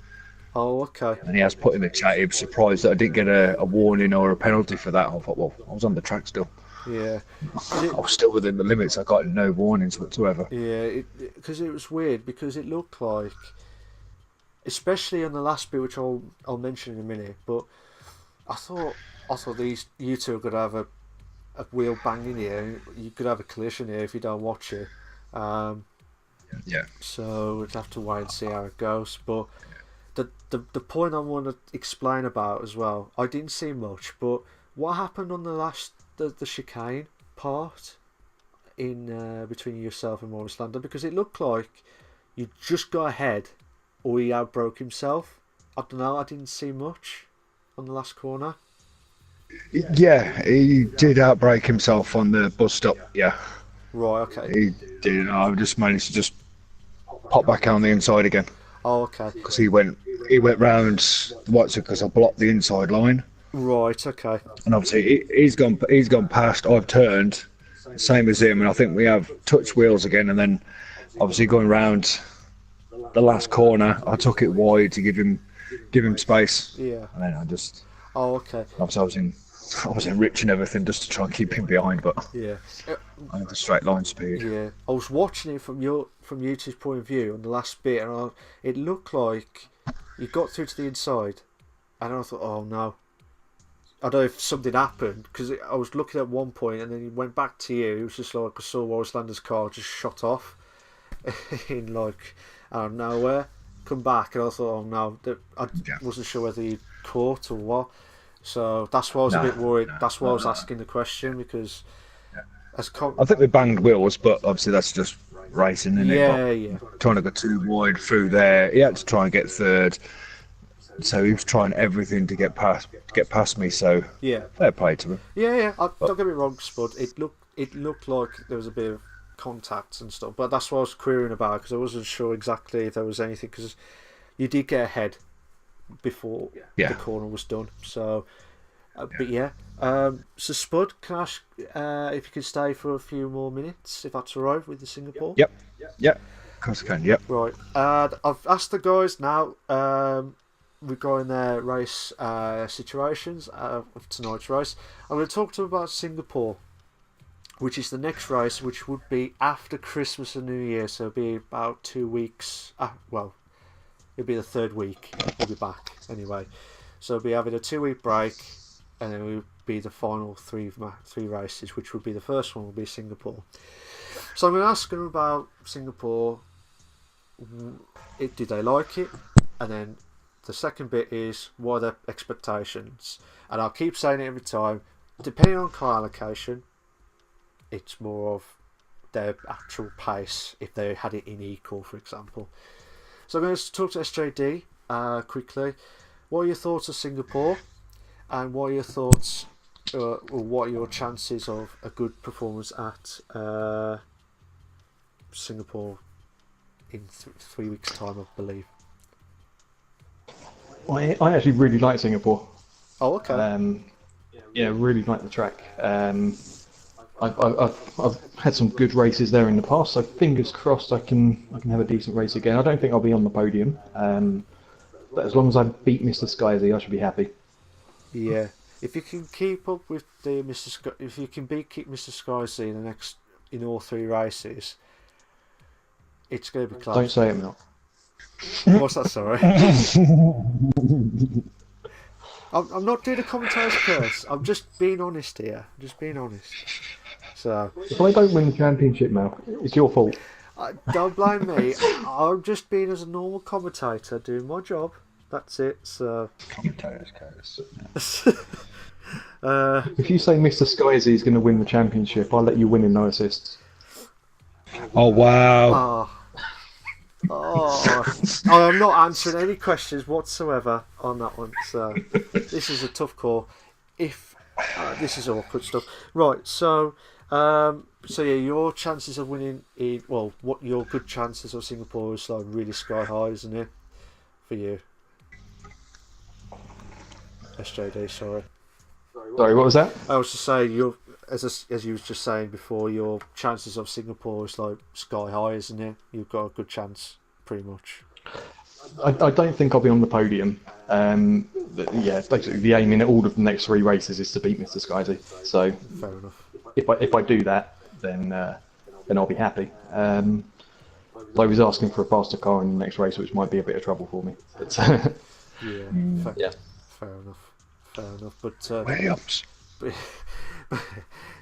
Oh, okay. And he has put in the chat. He was surprised that I didn't get a warning or a penalty for that. I thought, well, I was on the track still. Yeah. I was still within the limits. I got no warnings whatsoever. Yeah, because it was weird, because it looked like, especially on the last bit, which I'll mention in a minute, but I thought you two are going to have a wheel banging here. You could have a collision here if you don't watch it. Yeah. So we'd have to wait and see how it goes. But the point I want to explain about as well, I didn't see much, but what happened on the last the chicane part in between yourself and Morris Lander, because it looked like you just got ahead or he outbroke himself. I don't know. I didn't see much on the last corner. Yeah, he did outbreak himself on the bus stop. Yeah, Right. Okay. he did. I just managed to just pop back on the inside again Oh, okay. because he went round the white because I blocked the inside line, Right. Okay. and obviously he's gone past. I've turned, same as him, and I think we have touched wheels again, and then obviously going round the last corner, I took it wide to give him space, Yeah. and then I just Oh, okay. obviously I was enriching everything just to try and keep him behind, but Yeah. I had the straight line speed. Yeah. I was watching it from YouTube's point of view on the last bit, and it looked like you got through to the inside, and I thought, oh no. I don't know if something happened because I was looking at one point and then he went back to you. It was just like I saw Wallace car just shot off in like out of nowhere, come back, and I thought, oh no, I wasn't sure whether he caught or what. So that's why I was a bit worried. That's why I was asking the question because I think we banged wheels, but obviously that's just racing, isn't it? Yeah. Trying to go too wide through there, he had to try and get third. So he was trying everything to get past me. So yeah, fair play to him. Yeah. Don't get me wrong, Spud. It looked like there was a bit of contact and stuff, but that's what I was querying about because I wasn't sure exactly if there was anything because you did get ahead before the corner was done. So, but yeah. So Spud, can I ask if you could stay for a few more minutes, if that's alright with the Singapore? Yep. Of course I can. Yep. Right. I've asked the guys now. Regarding their race situations of tonight's race, I'm going to talk to them about Singapore, which is the next race, which would be after Christmas and New Year, so it'll be about 2 weeks. Well, it'll be the third week. We'll be back anyway, so we'll be having a 2-week break, and then it'll be the final three races, which would be the first one will be Singapore. So I'm going to ask them about Singapore. Did they like it? And then the second bit is what are their expectations? And I'll keep saying it every time. Depending on car allocation, it's more of their actual pace if they had it in equal, for example. So I'm going to talk to SJD quickly. What are your thoughts of Singapore? And what are your thoughts, or what are your chances of a good performance at Singapore in 3 weeks' time, I believe? I actually really like Singapore. Oh, okay. Yeah, really like the track. I've had some good races there in the past, so fingers crossed I can have a decent race again. I don't think I'll be on the podium, but as long as I beat Mr. Skyzy, I should be happy. Yeah, if you can keep up with the if you can keep Mr. Skyzy in all 3 races, it's going to be close. Don't say it, Mel. What's that? Sorry. I'm not doing a commentator's curse. I'm just being honest here. Just being honest. So if I don't win the championship, Mel, it's your fault. Don't blame me. I'm just being as a normal commentator, doing my job. That's it. So Commentator's curse. If you say Mr. Skyzy is going to win the championship, I'll let you win in no assists. Oh wow. I'm not answering any questions whatsoever on that one. So this is a tough call. If this is awkward stuff, right? So yeah, your chances of winning what your good chances of Singapore is like really sky high, isn't it? For you, SJD. Sorry, what was that? I was just saying as you was just saying before, your chances of Singapore is like sky high, isn't it? You've got a good chance, pretty much. I don't think I'll be on the podium. Yeah, basically the aim in all of the next 3 races is to beat Mr. Skyzy. So fair enough. If I do that, then I'll be happy. I was asking for a faster car in the next race, which might be a bit of trouble for me. But, Fair enough. But Williams.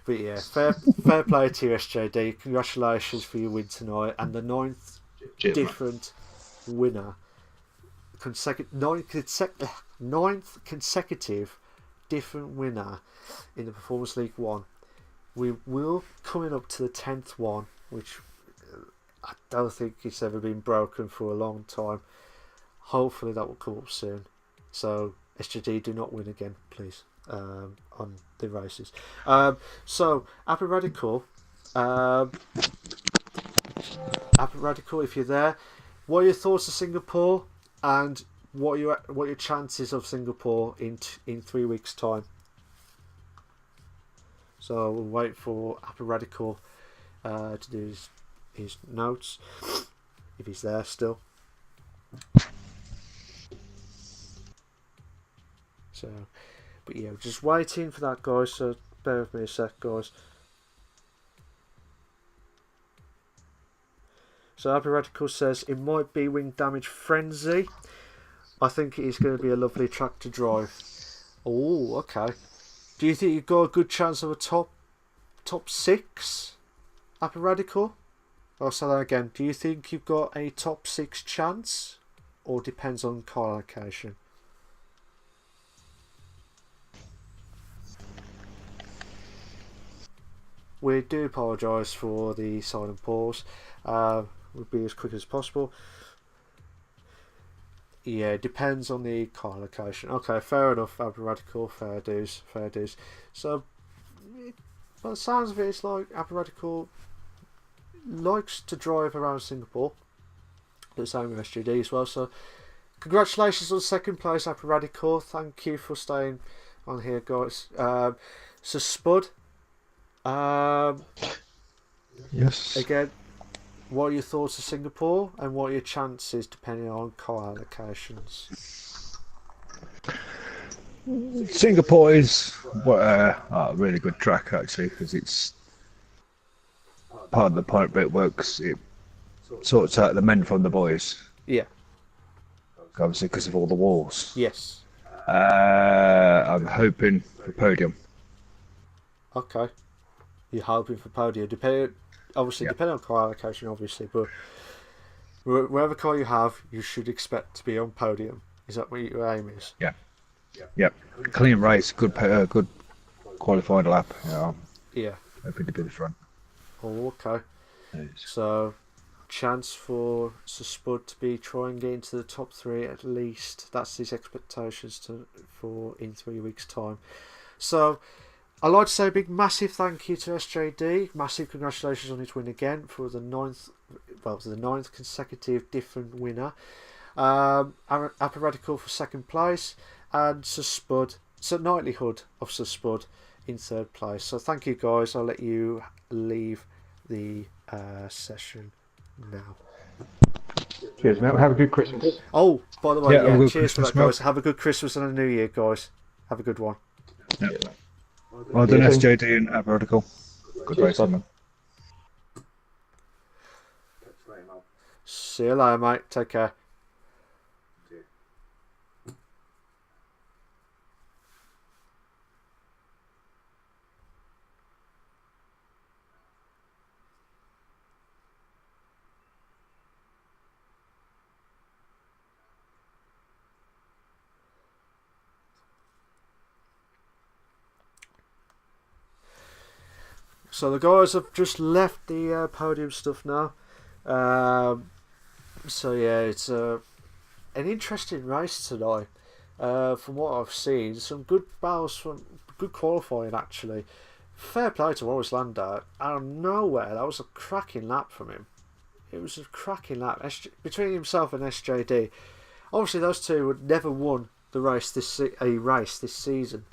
But yeah, fair play to you, SJD. Congratulations for your win tonight and the 9th different winner, ninth consecutive different winner in the Performance League 1. We will coming up to the 10th one, which I don't think it's ever been broken for a long time. hopefully that will come up soon. So SJD, do not win again, please, on the races. So Happy Radical, if you're there, what are your thoughts of Singapore, and what are your chances of Singapore in 3 weeks' time? So we'll wait for Happy Radical to do his notes, if he's there still. So, but yeah, just waiting for that, guys. So bear with me a sec, guys. So Happy Radical says it might be Wing Damage Frenzy. I think it is going to be a lovely track to drive. Oh, okay. Do you think you've got a good chance of a top 6? Happy Radical? I'll say that again. Do you think you've got a top 6 chance, or depends on car allocation? We do apologise for the silent pause. We'll be as quick as possible. Yeah, it depends on the car allocation. Okay, fair enough, Happy Radical. Fair dues. So, by the sounds of it, it's like Happy Radical likes to drive around Singapore. The same with SGD as well. So, congratulations on second place, Happy Radical. Thank you for staying on here, guys. So, Spud. Yes. Again, what are your thoughts of Singapore, and what are your chances depending on car allocations? Singapore is a really good track, actually, because it's part of the pirate bit works. It sorts out the men from the boys, Yeah. obviously because of all the walls. Yes. I'm hoping for podium. Okay. You're hoping for podium. Depending on car allocation, obviously, but wherever car you have, you should expect to be on podium. Is that what your aim is? Yeah. Yep. Clean race, good qualified lap. Yeah. Hoping to be the front. Oh, okay. So, chance for Spud to be trying to get into the top 3 at least. That's his expectations for in 3 weeks' time. So, I'd like to say a big massive thank you to SJD. Massive congratulations on his win again for the 9th consecutive different winner. Happy Radical for second place, and Spud, Knightlyhood of Spud in third place. So thank you, guys. I'll let you leave the session now. Cheers, mate. Have a good Christmas. Oh, by the way, cheers Christmas, for that, guys. Have a good Christmas and a New Year, guys. Have a good one. Yep. Well done, SJD and Happy Radical. Good race, man. See you later, mate. Take care. So the guys have just left the podium stuff now. So yeah, it's an interesting race tonight. From what I've seen, some good battles, from good qualifying actually. Fair play to Wallace Lander. Out of nowhere, that was a cracking lap from him. It was a cracking lap between himself and SJD. Obviously, those two would never won the race this season.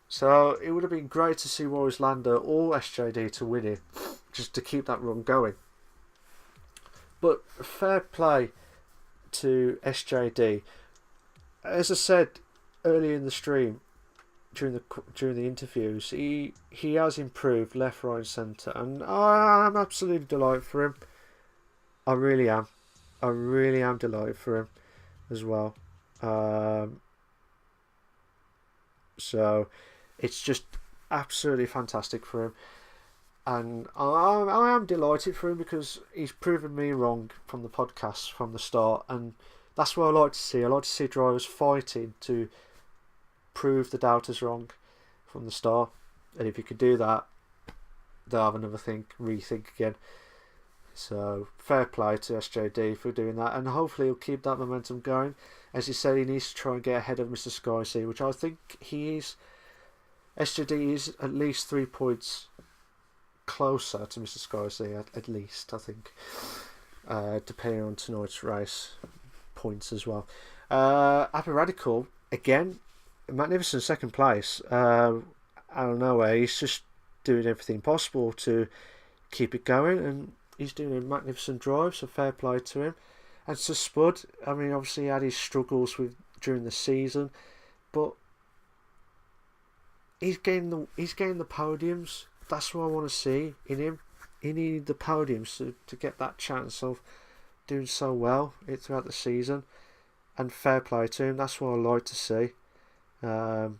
So it would have been great to see Wallace Lander or SJD to win it, just to keep that run going. But fair play to SJD. As I said earlier in the stream, during the interviews, he has improved left, right, and centre, and I'm absolutely delighted for him. I really am. I really am delighted for him as well. So it's just absolutely fantastic for him. And I am delighted for him because he's proven me wrong from the podcast from the start. And that's what I like to see. I like to see drivers fighting to prove the doubters wrong from the start. And if you could do that, they'll have another rethink again. So fair play to SJD for doing that, and hopefully he'll keep that momentum going. As he said, he needs to try and get ahead of Mr. Skycy, which I think he is. SJD is at least 3 points closer to Mr. Skycy, at least, I think, depending on tonight's race points as well. Happy Radical, again, magnificent second place. I don't know where he's just doing everything possible to keep it going, and he's doing a magnificent drive, so fair play to him. And to Spud, I mean, obviously he had his struggles during the season, but he's getting the podiums. That's what I want to see in him. He needed the podiums to get that chance of doing so well throughout the season, and fair play to him. That's what I like to see. But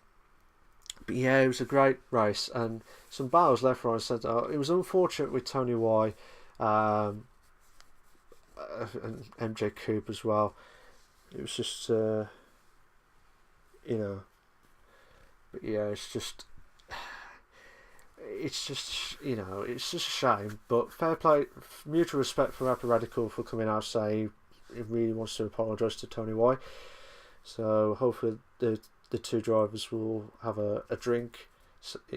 yeah, it was a great race, and some battles left, right, and centre. It was unfortunate with Tony Y, and MJ Coop as well. It was just, but yeah, it's just it's just a shame. But fair play, mutual respect for Rapper Radical for coming out to say he really wants to apologise to Tony Y. So hopefully the two drivers will have a drink,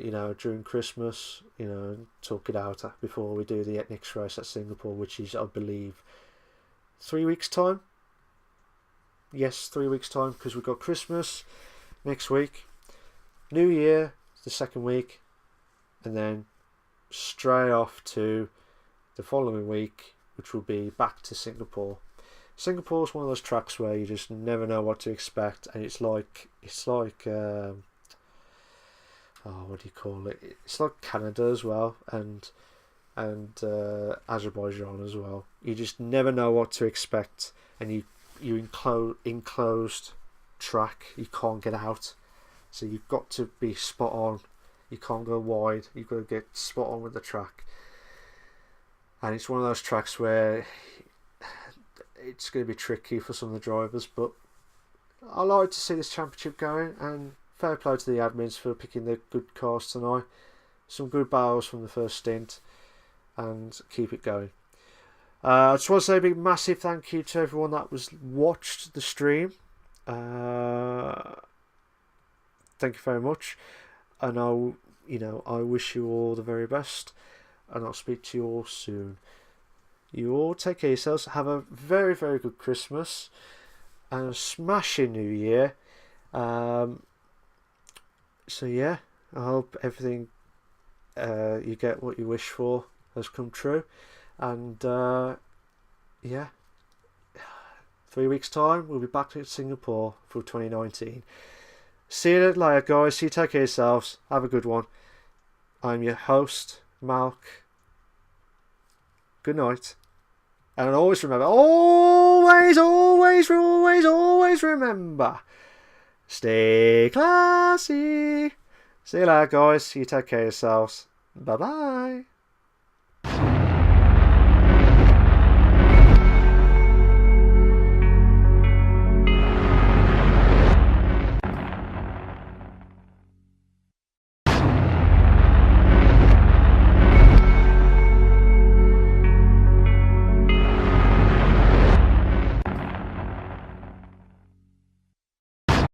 during Christmas, and talk it out before we do the next race at Singapore, which is, I believe, 3 weeks' time. Yes, 3 weeks' time, because we've got Christmas next week, New Year the second week, and then straight off to the following week, which will be back to Singapore. Singapore's one of those tracks where you just never know what to expect, and it's like what do you call it? It's like Canada as well, and Azerbaijan as well. You just never know what to expect, and you enclosed track. You can't get out, so you've got to be spot on. You can't go wide. You've got to get spot on with the track, and it's one of those tracks where it's going to be tricky for some of the drivers, but I like to see this championship going, and fair play to the admins for picking the good cars tonight. Some good battles from the first stint, and keep it going. I just want to say a big massive thank you to everyone that watched the stream. Thank you very much, and I wish you all the very best, and I'll speak to you all soon. You all take care of yourselves. Have a very, very good Christmas and a smashing New Year. So yeah, I hope everything you get what you wish for has come true. And yeah, 3 weeks' time we'll be back to Singapore for 2019. See you later, guys. You take care of yourselves. Have a good one. I'm your host, Malk. Good night. And always remember, always remember, stay classy. See you later, guys. You take care of yourselves. Bye-bye.